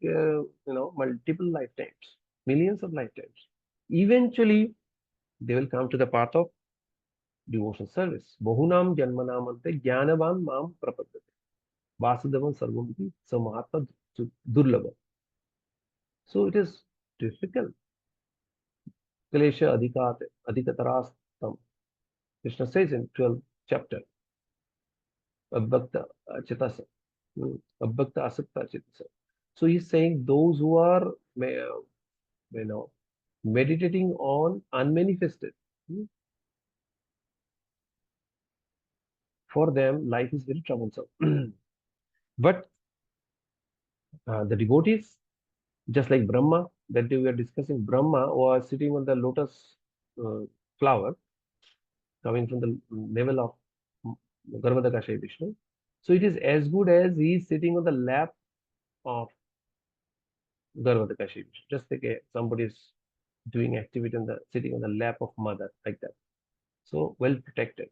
Speaker 1: multiple lifetimes, millions of lifetimes. Eventually, they will come to the path of devotional service. Bahunam Janmanamante Jnanavan Mam Prapaddate. Vasudevan Sarvamiti Samahatma Durlabha. So it is difficult. Kalesha Adhikatarastam. Krishna says in 12th chapter, Abhakta Chitasa. Abhakta Asakta Chitasa. So he's saying those who are, meditating on unmanifested, for them life is very troublesome. But the devotees, just like Brahma, that day we are discussing, Brahma was sitting on the lotus uh, flower coming from the navel of Garbhodakashayi Vishnu. So it is as good as he is sitting on the lap of Garbhodakashayi Vishnu. Just like somebody is doing activity on the sitting on the lap of mother, like that. So well protected.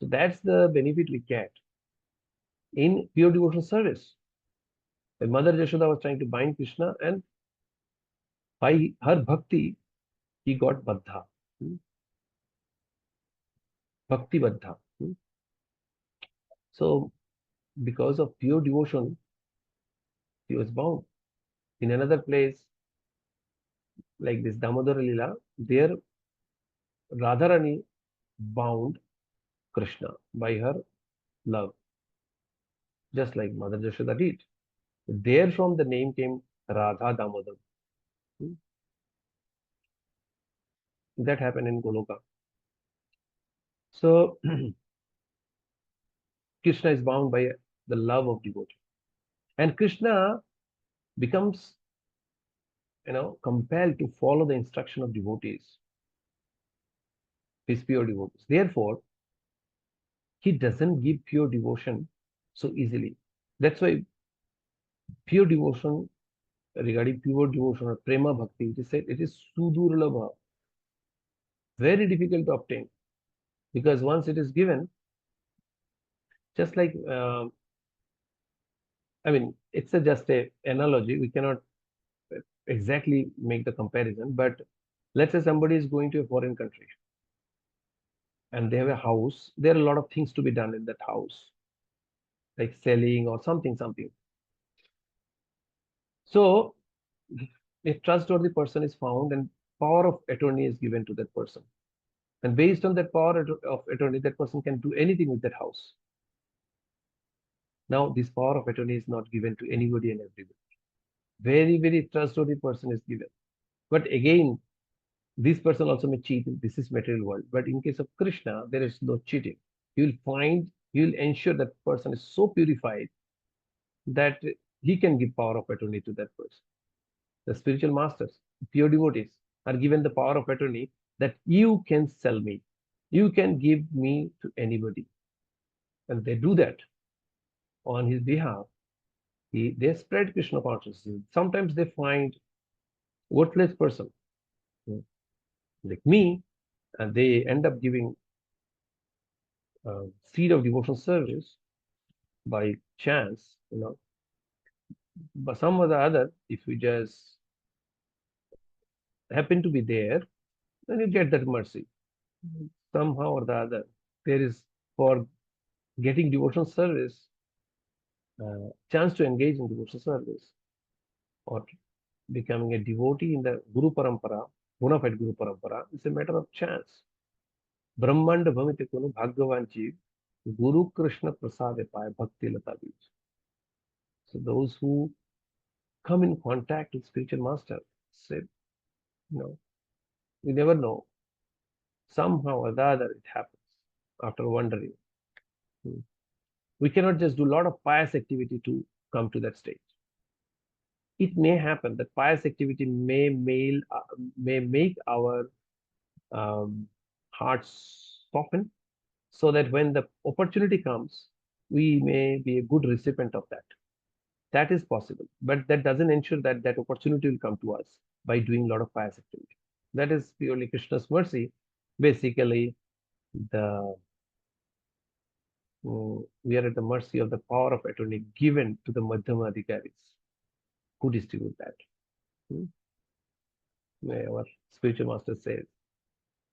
Speaker 1: So that's the benefit we get in pure devotional service. When Mother Yashoda was trying to bind Krishna, and by her bhakti, he got baddha, bhakti baddha. So because of pure devotion, he was bound. In another place, like this Damodara Lila, there Radharani bound Krishna by her love, just like Mother Yashoda did. There from the name came Radha Damodar. That happened in Goloka. So Krishna is bound by the love of devotee. And Krishna becomes, compelled to follow the instruction of devotees, his pure devotees. Therefore, he doesn't give pure devotion so easily. That's why pure devotion, regarding pure devotion or prema bhakti, it is said it is sudurlabha, very difficult to obtain, because once it is given, just like it's just a analogy. We cannot exactly make the comparison, but let's say somebody is going to a foreign country and they have a house. There are a lot of things to be done in that house, like selling or something. So a trustworthy person is found and power of attorney is given to that person. And based on that power of attorney, that person can do anything with that house. Now, this power of attorney is not given to anybody and everybody. Very, very trustworthy person is given. But again, this person also may cheat. This is material world. But in case of Krishna, there is no cheating. You will ensure that person is so purified that he can give power of attorney to that person. The spiritual masters, pure devotees, are given the power of attorney that you can sell me, you can give me to anybody. And they do that on his behalf. They spread Krishna consciousness. Sometimes they find worthless person like me, and they end up giving seed of devotional service by chance, but some or the other, if you just happen to be there, then you get that mercy. Somehow or the other, there is, for getting devotional service, chance to engage in devotional service or becoming a devotee in the Guru Parampara, bona fide Guru Parampara, is a matter of chance. Brahmand Bhamite Kunu Bhagavan Jeev, Guru Krishna Prasade Paya Bhakti Lata Bij. So those who come in contact with spiritual master say, you never know. Somehow or the other it happens. after wondering. We cannot just do a lot of pious activity to come to that stage. It may happen that pious activity may make our um, hearts soften, so that when the opportunity comes, we may be a good recipient of that. That is possible, but that doesn't ensure that that opportunity will come to us by doing a lot of pious activity. That is purely Krishna's mercy. Basically, the we are at the mercy of the power of attorney given to the Madhyama Adhikaris who distribute that. Hmm. Our spiritual master says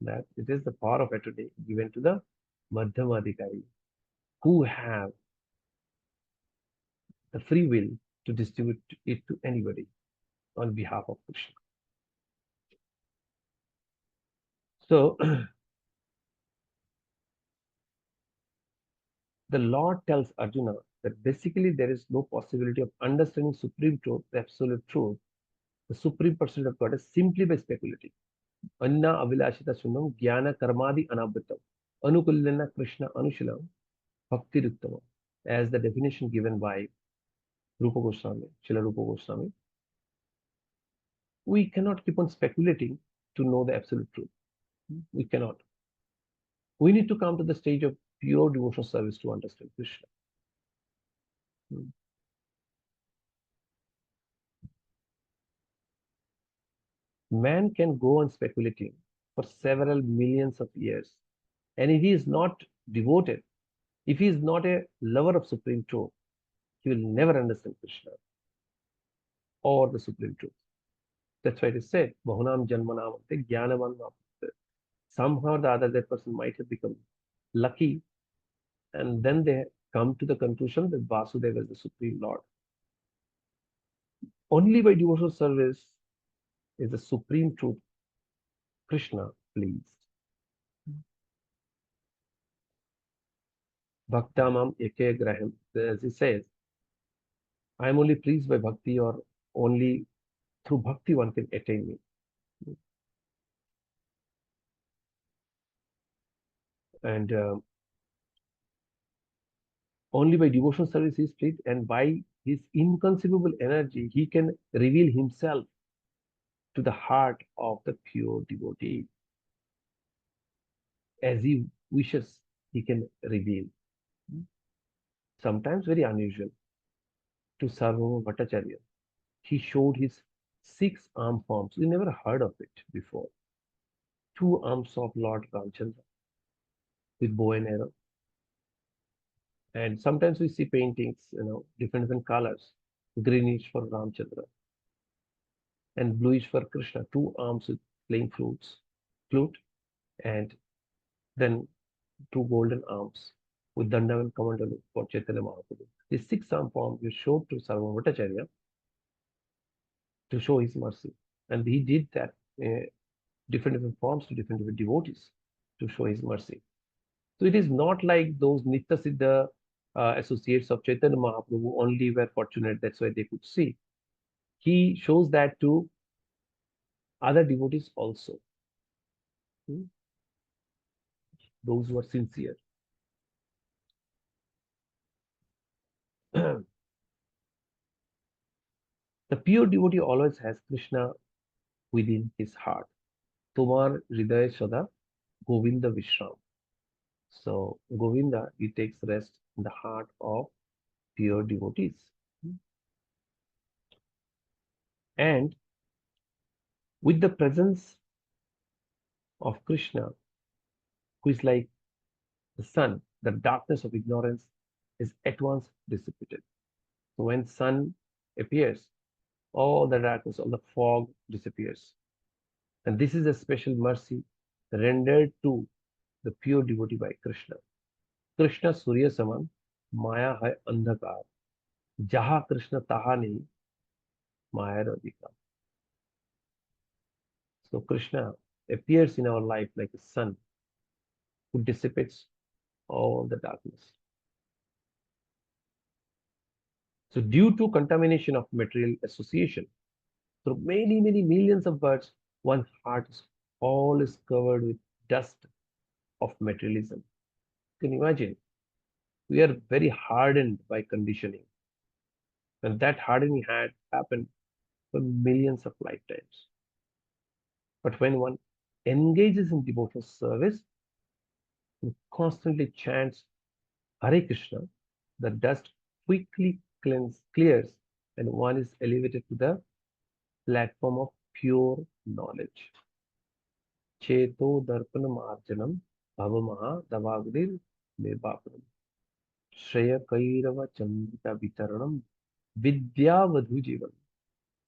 Speaker 1: that it is the power of attorney given to the Madhyama Adhikari who have the free will to distribute it to anybody on behalf of Krishna. So the Lord tells Arjuna that basically there is no possibility of understanding supreme truth, the absolute truth, the supreme person of God, is simply by speculating. Anna avilashita sunnam jnana karmadi anabhritam anukullena Krishna anushilam bhakti ruttama, as the definition given by Rupa Goswami, Srila Rupa Goswami. We cannot keep on speculating to know the absolute truth. We cannot. We need to come to the stage of pure devotional service to understand Krishna. Man can go on speculating for several millions of years, and if he is not devoted, if he is not a lover of supreme truth, he will never understand Krishna or the supreme truth. That's why it is said, Bahunam Janmanam Jnanavan. Somehow or the other, that person might have become lucky, and then they come to the conclusion that Vasudeva is the supreme Lord. Only by devotional service is the supreme truth, Krishna, pleased. Bhaktamam eke graham, as he says, I am only pleased by bhakti, or only through bhakti one can attain me. And only by devotional service he is pleased, and by his inconceivable energy, he can reveal himself to the heart of the pure devotee. As he wishes, he can reveal. Sometimes very unusual. To Sarvabhauma Bhattacharya, he showed his 6-arm forms. We never heard of it before. 2 arms of Lord Ramchandra with bow and arrow. And sometimes we see paintings, different colors. Greenish for Ramchandra and bluish for Krishna. 2 arms with playing flute, and then 2 golden arms with Dandavan and Kamandalu for Chaitanya Mahaprabhu. The 6-arm form is showed to Sarvabhauma Bhattacharya to show his mercy. And he did that different forms to different devotees to show his mercy. So it is not like those Nitya Siddha associates of Chaitanya Mahaprabhu only were fortunate, that's why they could see. He shows that to other devotees also, those who are sincere. The pure devotee always has Krishna within his heart. Tomar Hridaya Sada Govinda Vishram. So Govinda, he takes rest in the heart of pure devotees. And with the presence of Krishna, who is like the sun, the darkness of ignorance is at once dissipated. So when sun appears, all the darkness, all the fog disappears. And this is a special mercy rendered to the pure devotee by Krishna. Krishna Surya Saman, Maya hai andhakar. Jaha Krishna taha nahi, Maya radhika. So Krishna appears in our life like a sun who dissipates all the darkness. So due to contamination of material association, through many millions of births, one heart is all is covered with dust of materialism. Can you imagine? We are very hardened by conditioning, and that hardening had happened for millions of lifetimes. But when one engages in devotional service and constantly chants Hare Krishna, the dust quickly clears and one is elevated to the platform of pure knowledge. Cheto darpana marjanam bhavamaha davagdir nirvapanam. Shreya kairava chandrika vitaranam vidya vadhu jivan.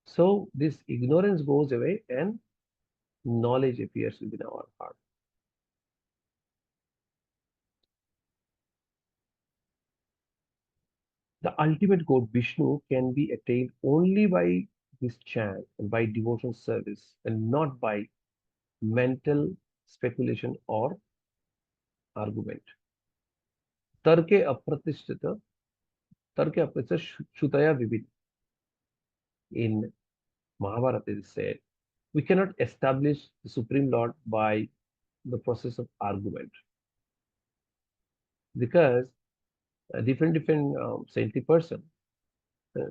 Speaker 1: So this ignorance goes away and knowledge appears within our heart. The ultimate God, Vishnu, can be attained only by this chant and by devotional service and not by mental speculation or argument. Tarke apratishtita, tarke apratishtita shutaya vibhin. In Mahabharata, it is said, we cannot establish the Supreme Lord by the process of argument because a different saintly person,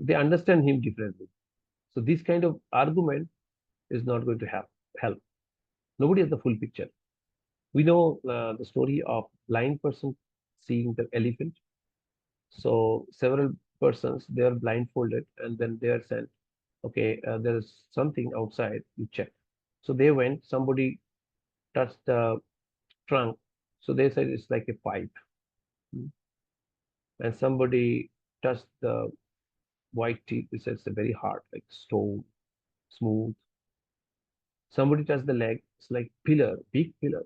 Speaker 1: they understand him differently. So this kind of argument is not going to have help. Nobody has the full picture. We know the story of blind person seeing the elephant. So several persons, they are blindfolded and then they are sent, okay, there is something outside, you check. So they went, somebody touched the trunk. So they said it's like a pipe. Mm. And somebody touched the white teeth. They said it's a very hard, like stone, smooth. Somebody touched the leg. It's like pillar, big pillar.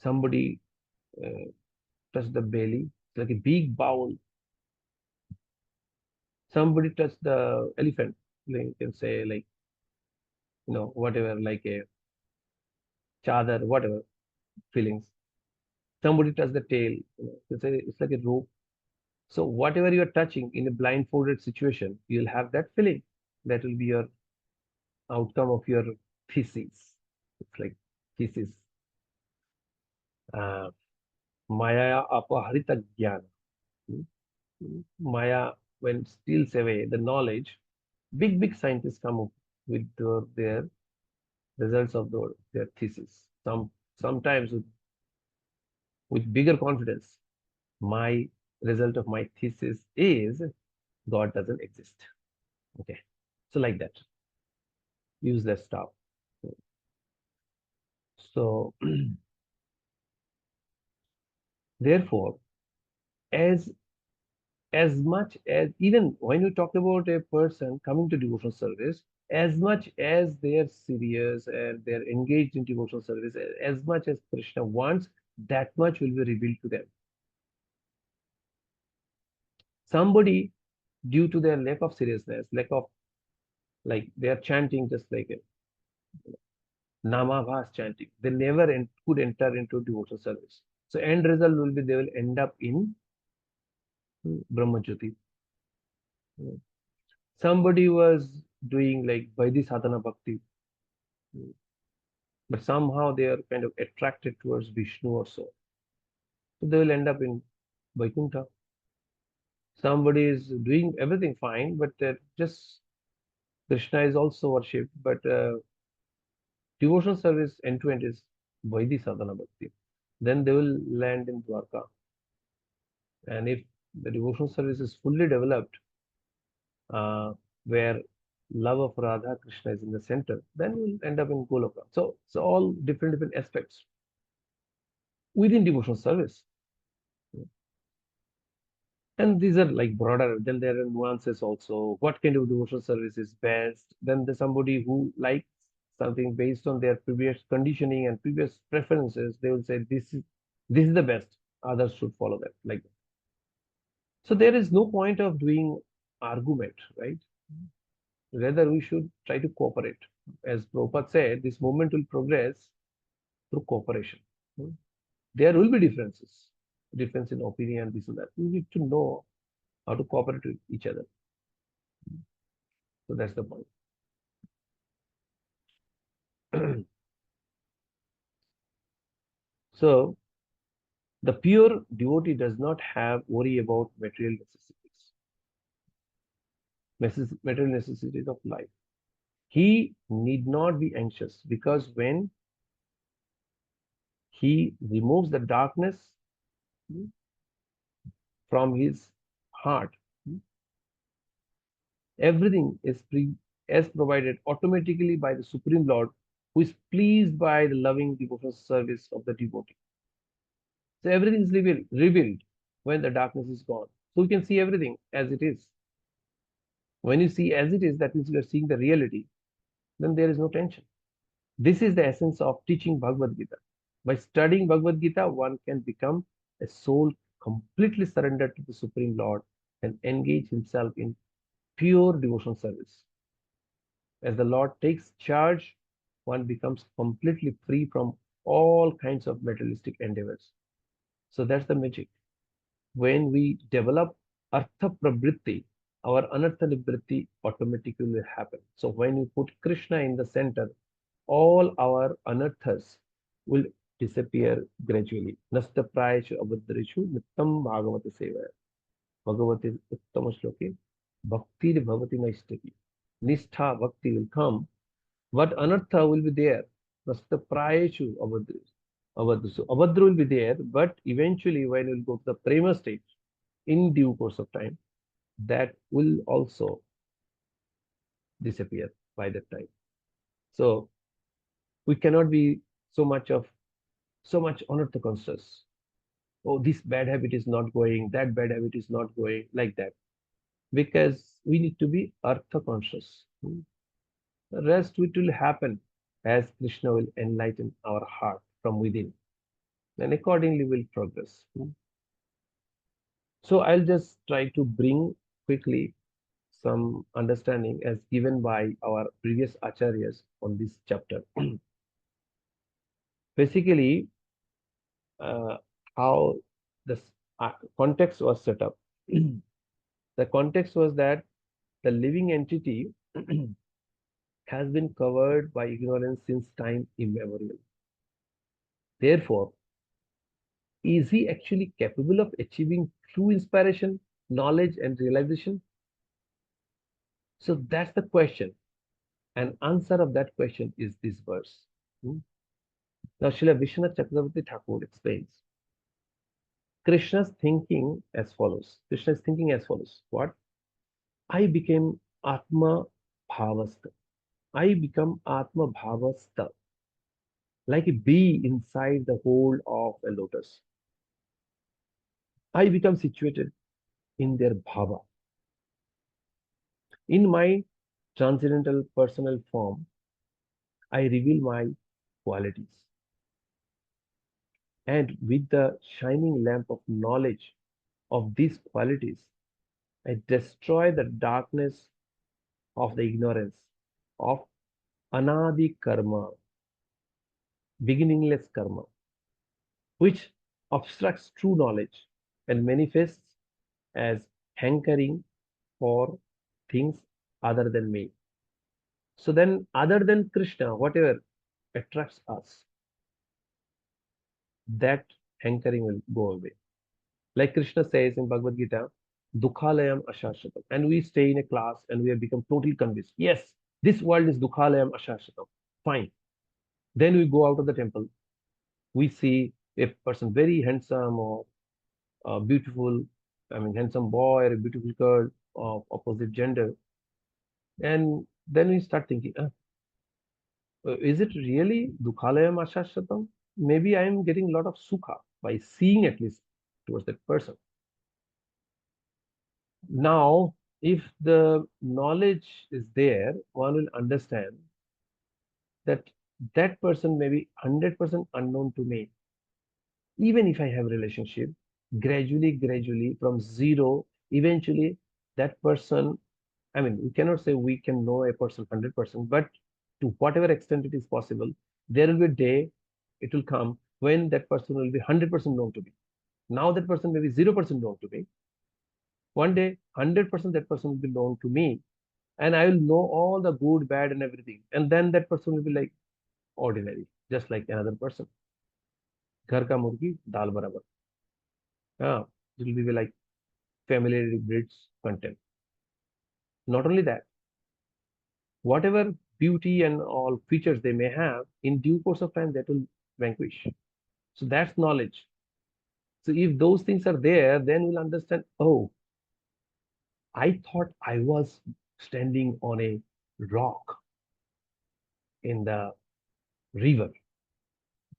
Speaker 1: Somebody uh, touched the belly. It's like a big bowl. Somebody touched the elephant. Like, you can say like, whatever, like a chadar, whatever feelings. Somebody touched the tail. It's like a rope. So whatever you are touching in a blindfolded situation, you'll have that feeling. That will be your outcome of your thesis. It's like thesis. Uh, Maya apaharita jnana. Hmm? Maya, when steals away the knowledge, big scientists come up with their results of their thesis. Sometimes with bigger confidence. My result of my thesis is God doesn't exist. Okay. So like that. Use that stuff. So therefore, as as much as even when you talk about a person coming to devotional service, as much as they are serious and they're engaged in devotional service, as much as Krishna wants, that much will be revealed to them. Somebody, due to their lack of seriousness, lack of, like, they are chanting just like a namabhas chanting, they never could enter into devotional service. So end result will be they will end up in Brahmajyoti. Somebody was doing like Vaidhi sadhana bhakti, but somehow they are kind of attracted towards Vishnu or so. So they will end up in Vaikuntha. Somebody is doing everything fine, but just Krishna is also worshipped, but devotional service end to end is Vaidhi sadhana bhakti. Then they will land in Dwarka. And if the devotional service is fully developed, uh, where love of Radha Krishna is in the center, then we'll end up in Goloka. So all different aspects within devotional service. And these are like broader, then there are nuances also. What kind of devotional service is best? Then there's somebody who likes something based on their previous conditioning and previous preferences, they will say this is the best. Others should follow that. Like that. So there is no point of doing argument, right? Rather, we should try to cooperate. As Prabhupada said, this movement will progress through cooperation. Hmm. There will be differences, difference in opinion, this and that. We need to know how to cooperate with each other. So that's the point. So The pure devotee does not have worry about material necessities of life. He need not be anxious because when he removes the darkness from his heart, everything is as provided automatically by the Supreme Lord, who is pleased by the loving devotional service of the devotee. So everything is revealed when the darkness is gone. So we can see everything as it is. When you see as it is, that means you are seeing the reality, then there is no tension. This is the essence of teaching Bhagavad Gita. By studying Bhagavad Gita, one can become a soul completely surrendered to the Supreme Lord and engage himself in pure devotional service. As the Lord takes charge, one becomes completely free from all kinds of materialistic endeavors. So that's the magic. When we develop Artha Pravritti, our Anartha Nivritti automatically will happen. So when you put Krishna in the center, all our anarthas will disappear gradually. Nasta prayashu abhadrishu nittam bhagavata sevaya. Bhagavati uttama shloke. Bhakti bhavati naistaki. Nistha bhakti will come, but anartha will be there. Nasta prayashu abhadrishu. Abhadrishu. Abhadra will be there, but eventually when we go to the prema stage, in due course of time, that will also disappear by that time. So we cannot be so much of so much anartha conscious. Oh, this bad habit is not going, that bad habit is not going, like that. Because we need to be artha conscious. The rest it will happen as Krishna will enlighten our heart from within. And accordingly we'll progress. So I'll just try to bring quickly some understanding as given by our previous acharyas on this chapter. Basically, uh, how the context was set up. The context was that the living entity has been covered by ignorance since time immemorial. Therefore, is he actually capable of achieving true inspiration, knowledge, and realization? So that's the question. And answer of that question is this verse. Now, Srila Vishwanath Chakravarti Thakur explains Krishna's thinking as follows. Krishna is thinking as follows. What? I became Atma Bhavasta. I become Atma Bhavasta, like a bee inside the hold of a lotus. I become situated in their bhava. In my transcendental personal form, I reveal my qualities. And with the shining lamp of knowledge of these qualities, I destroy the darkness of the ignorance of anadi karma, beginningless karma, which obstructs true knowledge and manifests as hankering for things other than me. So then, other than Krishna, whatever attracts us, that hankering will go away. Like Krishna says in Bhagavad Gita, Dukhalayam Ashashatam. And we stay in a class and we have become totally convinced. Yes, this world is Dukhalayam Ashashatam. Fine. Then we go out of the temple. We see a person very handsome or beautiful, handsome boy or a beautiful girl of opposite gender. And then we start thinking, is it really Dukhalayam Ashashatam? Maybe I am getting a lot of sukha by seeing at least towards that person. Now, if the knowledge is there, one will understand that that person may be 100% unknown to me. Even if I have a relationship, gradually from zero, eventually that person, we cannot say we can know a person 100%, but to whatever extent it is possible, there will be a day, it will come when that person will be 100% known to me. Now that person may be 0% known to me. One day, 100% that person will be known to me, and I will know all the good, bad, and everything. And then that person will be like ordinary, just like another person. Ghar ka murgi, dal barabar. Uh, it will be like familiarity breeds contempt. Not only that, whatever beauty and all features they may have, in due course of time, that will vanquish. So that's knowledge. So if those things are there, then we'll understand, oh, I thought I was standing on a rock in the river,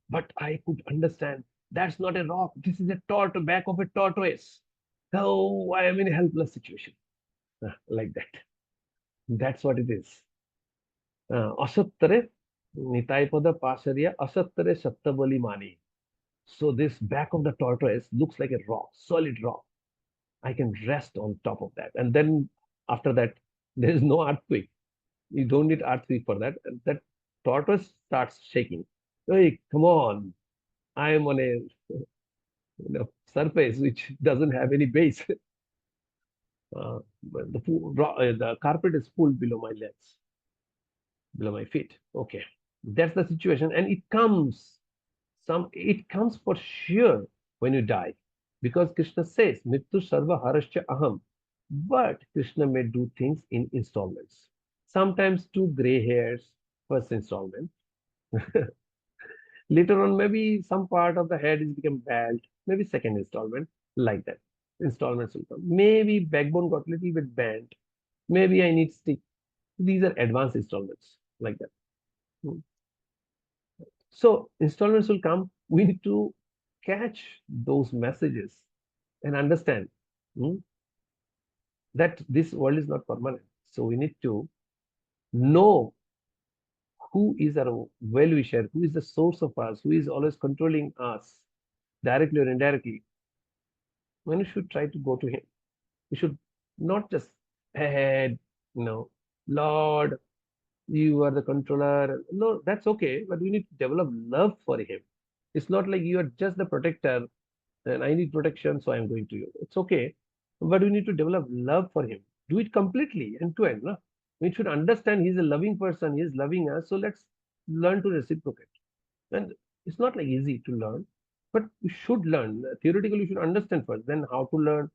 Speaker 1: but I could understand that's not a rock. This is a back of a tortoise. Oh, I am in a helpless situation. Like that. That's what it is. Asattare Nitaipada Pasarya Asattare Sattabali Mani. So this back of the tortoise looks like a rock, solid rock. I can rest on top of that. And then after that, there is no earthquake. You don't need earthquake for that. That tortoise starts shaking. Hey, come on. I am on a surface which doesn't have any base. But the carpet is full below my legs, below my feet. Okay, that's the situation, and it comes for sure when you die, because Krishna says, "Mrityu sarva harascha aham." But Krishna may do things in installments. Sometimes two gray hairs, first installment. Later on, maybe some part of the head is become bald, maybe second installment, like that. Installments will come. Maybe backbone got little bit bent. Maybe I need stick. These are advanced installments, like that. Hmm. So installments will come. We need to catch those messages and understand hmm, that this world is not permanent. So we need to know who is our well-wisher, who is the source of us, who is always controlling us, directly or indirectly. When we should try to go to him, we should not just ahead, Lord, you are the controller. No, that's okay, but we need to develop love for him. It's not like you are just the protector and I need protection, so I'm going to you. It's okay, but we need to develop love for him. Do it completely end to end. No? We should understand he's a loving person, he's loving us, so let's learn to reciprocate. And it's not like easy to learn, but we should learn. Theoretically, you should understand first, then how to learn,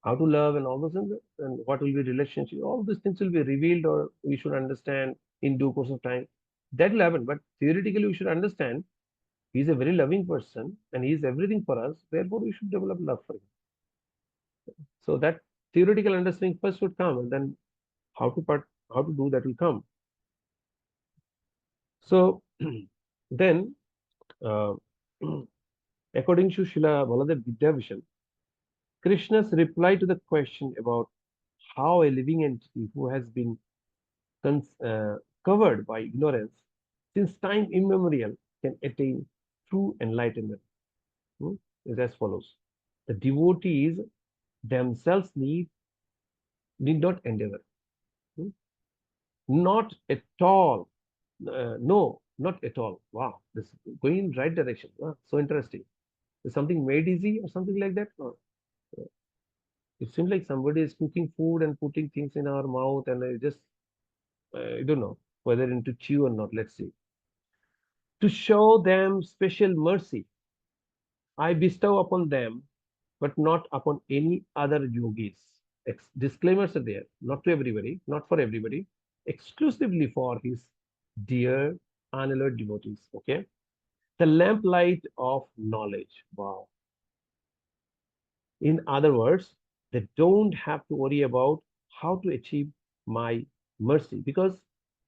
Speaker 1: how to love, and all those things, and what will be relationship. All these things will be revealed, or we should understand in due course of time. That will happen, but theoretically, we should understand he's a very loving person and he is everything for us. Therefore, we should develop love for him. So that theoretical understanding first should come, and then how to do that will come. So then, uh, according to Srila Baladev Vidyabhushan, Krishna's reply to the question about how a living entity who has been covered by ignorance since time immemorial can attain true enlightenment hmm, is as follows. The devotees themselves need not endeavor. Hmm, Not at all. No, not at all. Wow, this is going in right direction. So interesting. Is something made easy or something like that? No. It seems like somebody is cooking food and putting things in our mouth, and I don't know whether into chew or not. Let's see. To show them special mercy, I bestow upon them, but not upon any other yogis. Disclaimers are there, not to everybody, not for everybody, exclusively for his dear unalloyed devotees. Okay. The lamplight of knowledge. Wow. In other words, they don't have to worry about how to achieve my mercy because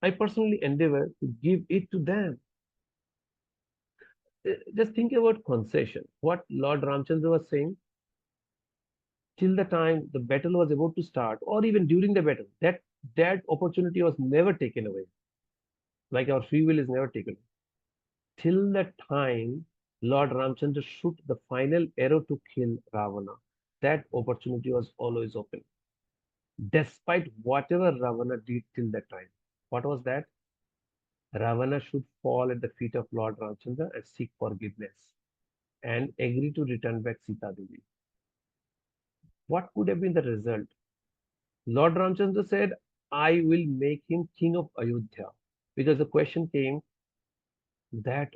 Speaker 1: I personally endeavor to give it to them. Just think about concession. What Lord Ramchandra was saying, till the time the battle was about to start, or even during the battle, that opportunity was never taken away. Like our free will is never taken. Till the time Lord Ramchandra shoot the final arrow to kill Ravana, that opportunity was always open. Despite whatever Ravana did till that time. What was that? Ravana should fall at the feet of Lord Ramchandra and seek forgiveness and agree to return back Sita Devi. What could have been the result? Lord Ramchandra said, I will make him king of Ayodhya. Because the question came that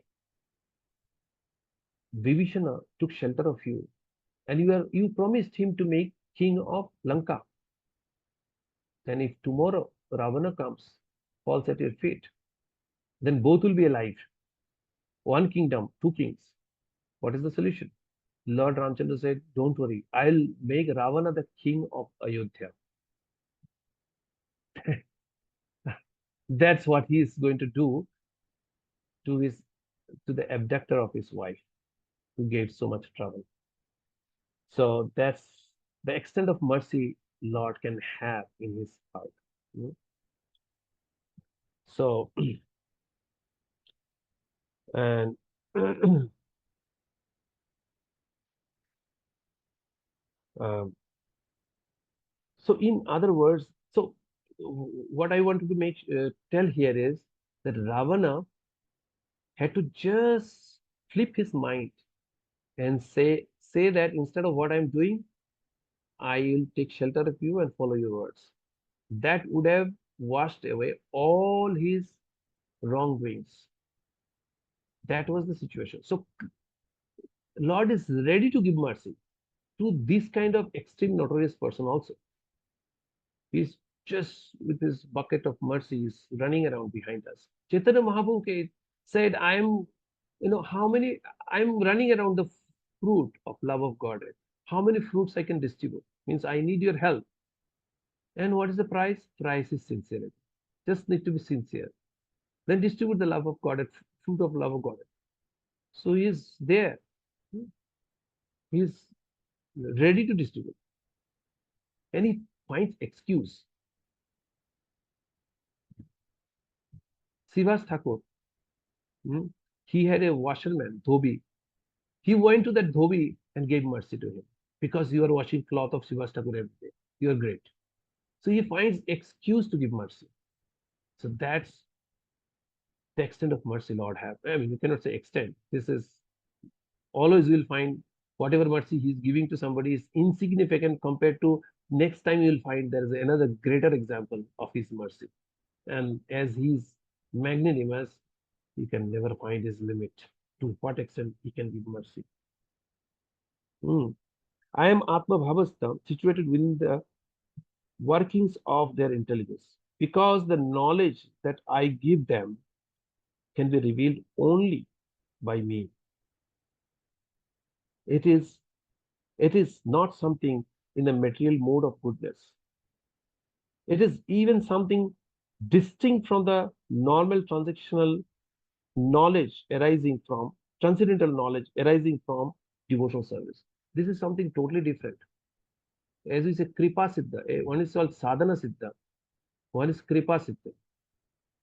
Speaker 1: Vibhishana took shelter of you. and you promised him to make king of Lanka. And if tomorrow Ravana comes, falls at your feet, then both will be alive. One kingdom, two kings. What is the solution? Lord Ramchandra said, don't worry, I'll make Ravana the king of Ayodhya. That's what he is going to do to his to the abductor of his wife, who gave so much trouble. So that's the extent of mercy Lord can have in his heart. Mm. So and um, so in other words, so what I wanted to make tell here is that Ravana had to just flip his mind and say that instead of what I'm doing, I will take shelter of you and follow your words. That would have washed away all his wrongdoings. That was the situation. So Lord is ready to give mercy to this kind of extreme notorious person also. He's just with his bucket of mercy is running around behind us. Chaitanya Mahaprabhu said, how many, I'm running around the fruit of love of God. How many fruits I can distribute? Means I need your help. And what is the price? Price is sincerity. Just need to be sincere. Then distribute the love of God, fruit of love of God. So he is there. He is ready to distribute. And he finds excuse. Sivas Thakur, he had a washerman, Dhobi. He went to that Dhobi and gave mercy to him because you are washing cloth of Sivas Thakur every day. You are great. So he finds excuse to give mercy. So that's the extent of mercy Lord have. I mean, you cannot say extent. This is always you will find whatever mercy he is giving to somebody is insignificant compared to next time you will find there is another greater example of his mercy. And as he is magnanimous, he can never find his limit to what extent he can give mercy. I am Atma Bhavastha, situated within the workings of their intelligence, because the knowledge that I give them can be revealed only by me. It is it is not something in the material mode of goodness. It is even something distinct from the normal knowledge arising from transcendental knowledge arising from devotional service. This is something totally different. As we say, Kripa Siddha. One is called Sadhana Siddha. One is Kripa Siddha.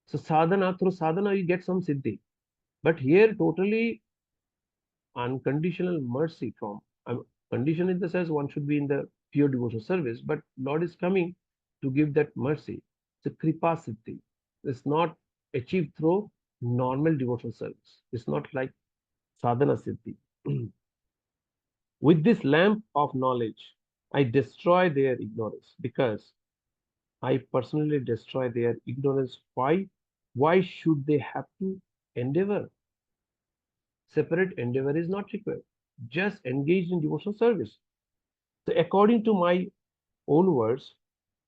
Speaker 1: So sadhana, through sadhana, you get some siddhi. But here, totally unconditional mercy from condition in the sense one should be in the pure devotional service, but Lord is coming to give that mercy. It's a kripa siddhi. It's not achieved through normal devotional service. It's not like sadhana siddhi. With this lamp of knowledge, I destroy their ignorance because I personally destroy their ignorance. Why? Why should they have to endeavor? Separate endeavor is not required. Just engage in devotional service. So, according to my own words,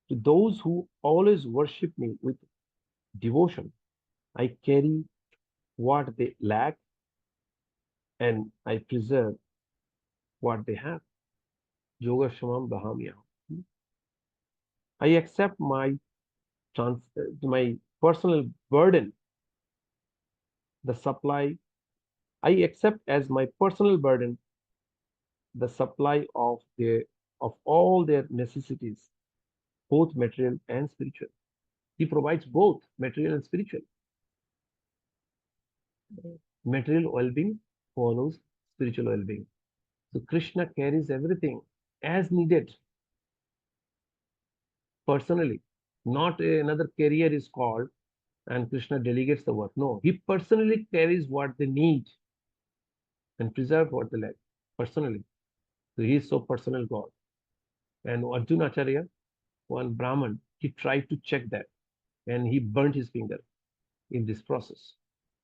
Speaker 1: to those who always worship me with devotion, I carry what they lack and I preserve what they have. Yoga Shamam Bahamya. I accept my personal burden, the supply. I accept as my personal burden the supply of all their necessities, both material and spiritual. He provides both material and spiritual. Material well-being follows spiritual well-being. So Krishna carries everything as needed personally. Not another carrier is called and Krishna delegates the work. No, he personally carries what they need and preserve what they lack personally. So he is so personal God. And Arjuna Acharya, one Brahman, he tried to check that and he burnt his finger in this process.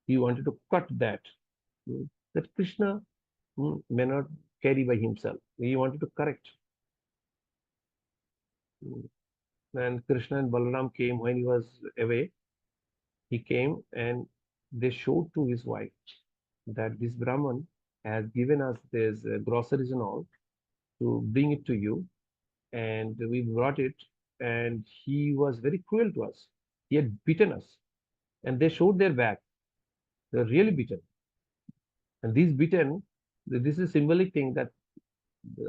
Speaker 1: He wanted to cut that. That Krishna may not carry by himself. He wanted to correct. And Krishna and Balaram came when he was away. He came and they showed to his wife that this Brahman has given us this groceries and all to bring it to you, and we brought it, and he was very cruel to us. He had beaten us, and they showed their back. They were really beaten, and these beaten. This is a symbolic thing that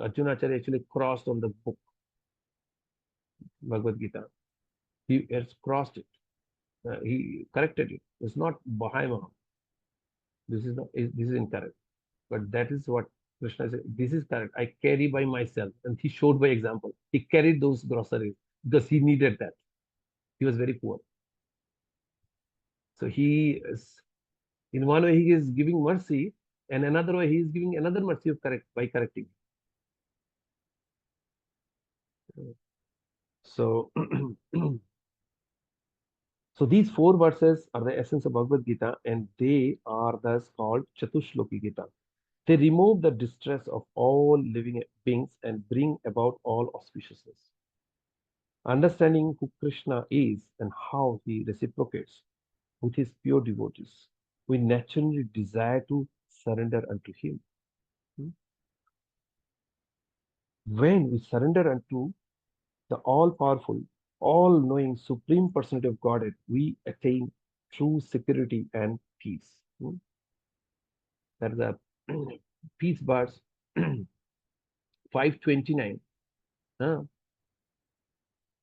Speaker 1: Arjuna Acharya actually crossed on the book Bhagavad Gita. He has crossed it. He corrected it. It's not Bahaima. This is incorrect. But that is what Krishna said. This is correct. I carry by myself, and he showed by example. He carried those groceries because he needed that. He was very poor. So he is, in one way, he is giving mercy, and another way, he is giving another mercy of correct by correcting. So, so these four verses are the essence of Bhagavad Gita, and they are thus called Chatushloki Gita. They remove the distress of all living beings and bring about all auspiciousness. Understanding who Krishna is and how he reciprocates with his pure devotees, we naturally desire to surrender unto him. When we surrender unto the all-powerful, all-knowing Supreme Personality of Godhead, we attain true security and peace. That is the peace verse 529,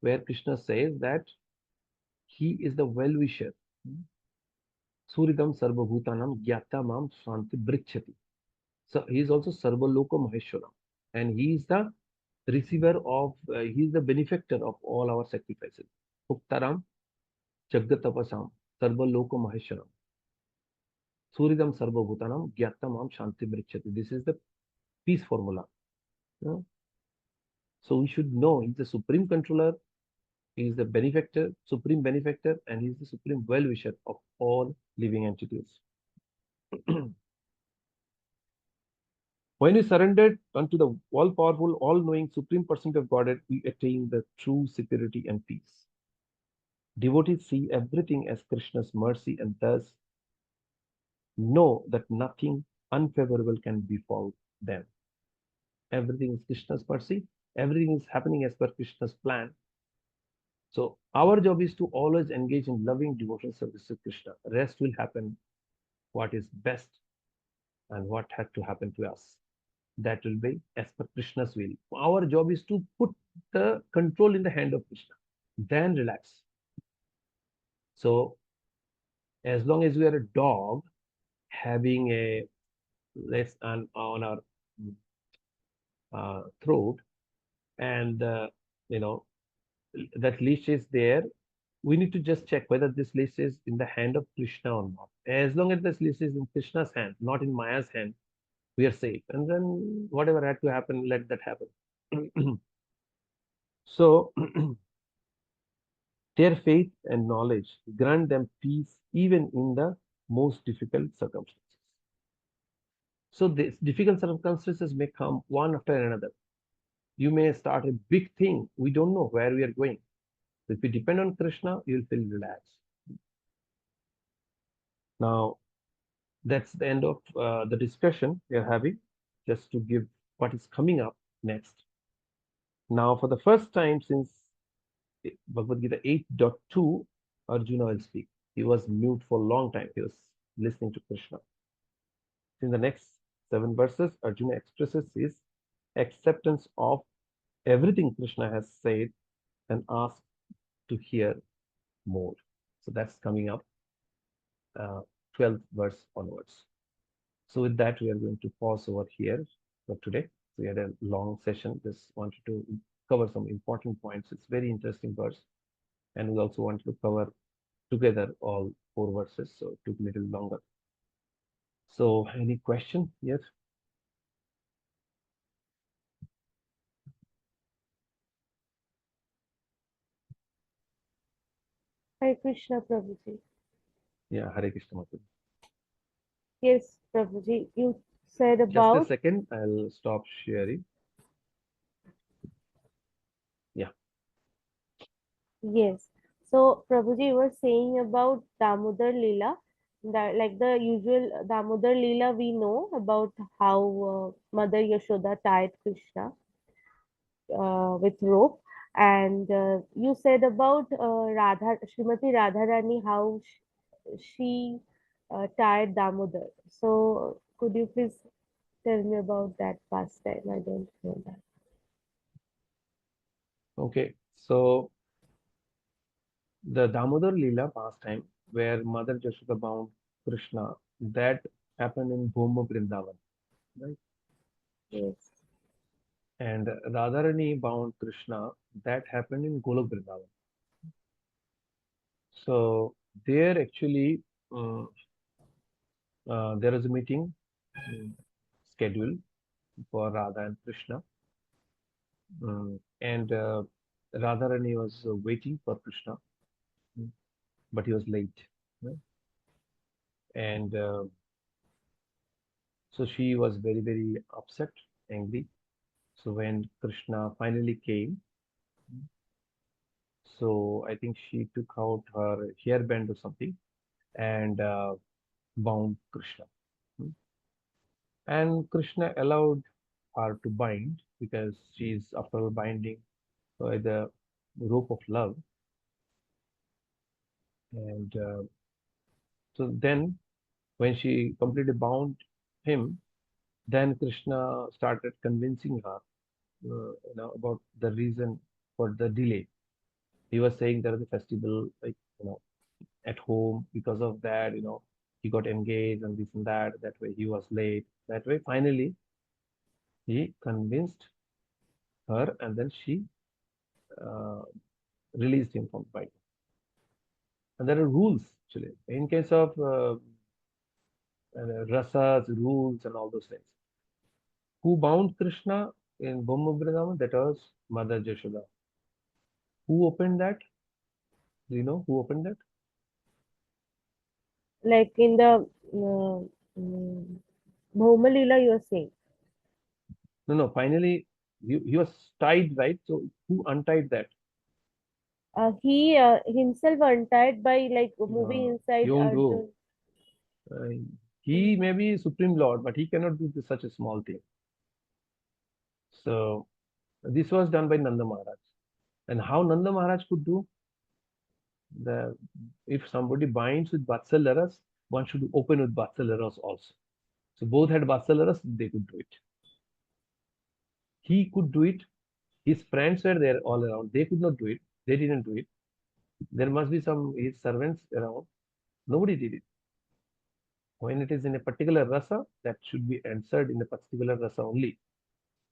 Speaker 1: where Krishna says that he is the well-wisher. Suridam sarvabhutanam gyata mam shanti brichati. So he is also Sarvaloka Maheshwaram, and he is the receiver of, he is the benefactor of all our sacrifices. Uktaram Jaggatapasam Sarvaloka Maheshwaram. Suridam Sarvabhutanam Gyattamam Shanti Brichati. This is the peace formula. Yeah? So we should know he is the supreme controller, he is the benefactor, supreme benefactor, and he is the supreme well-wisher of all living entities. When we surrendered unto the all-powerful, all-knowing Supreme Personality of Godhead, we attain the true security and peace. Devotees see everything as Krishna's mercy and thus know that nothing unfavorable can befall them. Everything is Krishna's mercy. Everything is happening as per Krishna's plan. So our job is to always engage in loving devotional service to Krishna. Rest will happen what is best and what had to happen to us. That will be as per Krishna's will. Our job is to put the control in the hand of Krishna. Then relax. So as long as we are a dog having a less on our throat, and you know that leash is there, we need to just check whether this leash is in the hand of Krishna or not. As long as this leash is in Krishna's hand, not in Maya's hand, we are safe. And then whatever had to happen, let that happen. So their faith and knowledge grant them peace even in the most difficult circumstances. So these difficult circumstances may come one after another. You may start a big thing. We don't know where we are going. If you depend on Krishna, you'll feel relaxed. Now, that's the end of the discussion we are having, just to give what is coming up next. Now, for the first time since Bhagavad Gita 8.2, Arjuna will speak. He was mute for a long time. He was listening to Krishna. In the next 7 verses, Arjuna expresses his acceptance of everything Krishna has said and asks to hear more. So that's coming up 12th verse onwards. So with that, we are going to pause over here for today. We had a long session. Just wanted to cover some important points. It's very interesting verse. And we also wanted to cover together all 4 verses. So it took a little longer. So any question? Yes?
Speaker 2: Hare Krishna, Prabhuji.
Speaker 1: Yeah, Hare Krishna.
Speaker 2: Yes, Prabhuji, you said
Speaker 1: Just a
Speaker 2: about,
Speaker 1: second, I'll stop sharing. Yeah.
Speaker 2: yes. So Prabhuji, you were saying about Damodar Leela, that like the usual Damodar Leela we know about how Mother Yashoda tied Krishna with rope, and you said about Srimati Radharani, how she tied Damodar. So could you please tell me about that pastime? I don't know that.
Speaker 1: Okay. So the Damodar Leela pastime, where Mother Yashoda bound Krishna, that happened in Bhoma Vrindavan, right?
Speaker 2: Yes.
Speaker 1: And Radharani bound Krishna, that happened in Golok Vrindavan. So there actually uh, there was a meeting mm, scheduled for Radha and Krishna, and Radharani was waiting for Krishna, mm, but he was late, right? And so she was very, very upset, angry. So when Krishna finally came, so I think she took out her hairband or something and bound Krishna. Hmm. And Krishna allowed her to bind because she's after all binding by the rope of love. And so then when she completely bound him, then Krishna started convincing her about the reason for the delay. He was saying there is a festival, like, at home. Because of that, he got engaged and this and that. That way he was late. That way, finally, he convinced her, and then she uh, released him from fight. And there are rules actually in case of rasas, rules, and all those things. Who bound Krishna in Bhoma Vrindavan? That was Mother Jashoda. Who opened that? Do you know who opened that?
Speaker 2: Like in the mm, Bhoma Leela, you are saying.
Speaker 1: No, no. Finally, he was tied, right? So who untied that?
Speaker 2: He himself untied by like moving
Speaker 1: He
Speaker 2: inside
Speaker 1: won't do.
Speaker 2: Arjun.
Speaker 1: Uh, he may be Supreme Lord, but he cannot do such a small thing. So this was done by Nanda Maharaj. And how Nanda Maharaj could do the if somebody binds with Vatsalaras, one should open with Vatsalaras also. So both had Vatsalaras, they could do it. He could do it. His friends were there all around. They could not do it. They didn't do it. There must be some his servants around. Nobody did it. When it is in a particular rasa, that should be answered in a particular rasa only.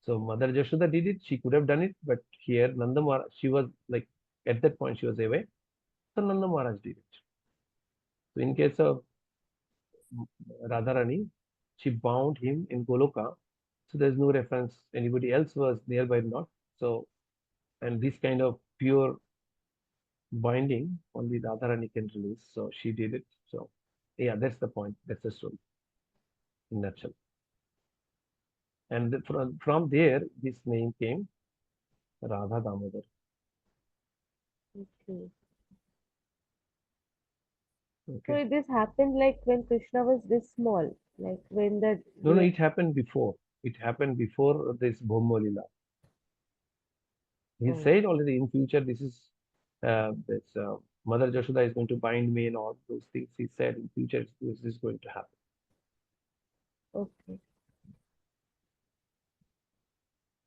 Speaker 1: So Mother Jashoda did it. She could have done it, but here Nanda Maharaj, she was like at that point she was away. So Nanda Maharaj did it. So in case of Radharani, she bound him in Goloka. So there's no reference. Anybody else was nearby or not. So and this kind of pure binding only Radharani can release. So she did it. So yeah, that's the point. That's the story in nutshell. And from there, this name came Radha Damodar.
Speaker 2: Okay.
Speaker 1: Okay.
Speaker 2: So this happened like when Krishna was this small, like when the
Speaker 1: No, no, it happened before. It happened before this Bhomolila. He
Speaker 2: oh,
Speaker 1: said already in future this Mother Jashoda is going to bind me and all those things. He said in future this is going to happen.
Speaker 2: okay.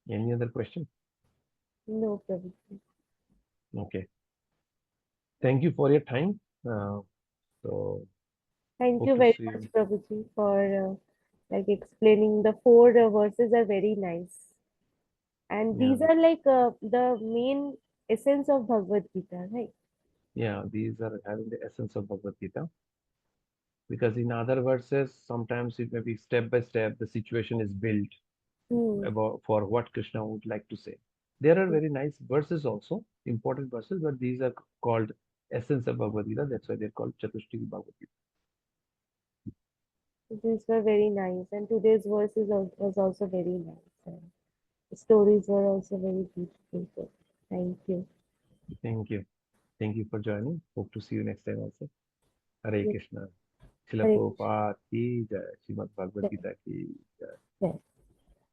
Speaker 1: Any other question?
Speaker 2: No problem.
Speaker 1: Okay. Thank you for your time. So
Speaker 2: Thank
Speaker 1: hope
Speaker 2: you
Speaker 1: to
Speaker 2: very
Speaker 1: see
Speaker 2: much,
Speaker 1: you.
Speaker 2: Prabhuji, for like explaining the four verses are very nice. And
Speaker 1: Yeah,
Speaker 2: these are like the main essence of Bhagavad Gita, right?
Speaker 1: yeah. These are having the essence of Bhagavad Gita. Because in other verses, sometimes it may be step by step. The situation is built
Speaker 2: Hmm.
Speaker 1: about for what Krishna would like to say. There are very nice verses also, important verses, but these are called essence of Bhagavad Gita. That's why they're called Chatushtaki Bhagavad Gita.
Speaker 2: These were very nice, and today's verse was also very nice. And the stories were also very beautiful. So, thank you.
Speaker 1: Thank you. Thank you for joining. Hope to see you next time also. Hare
Speaker 2: Yes,
Speaker 1: Krishna. Srila
Speaker 2: Hare Krishna.
Speaker 1: Prabhupada ki jai. Srimad Bhagavad
Speaker 2: Jai,
Speaker 1: Gita ki jai.
Speaker 2: jai.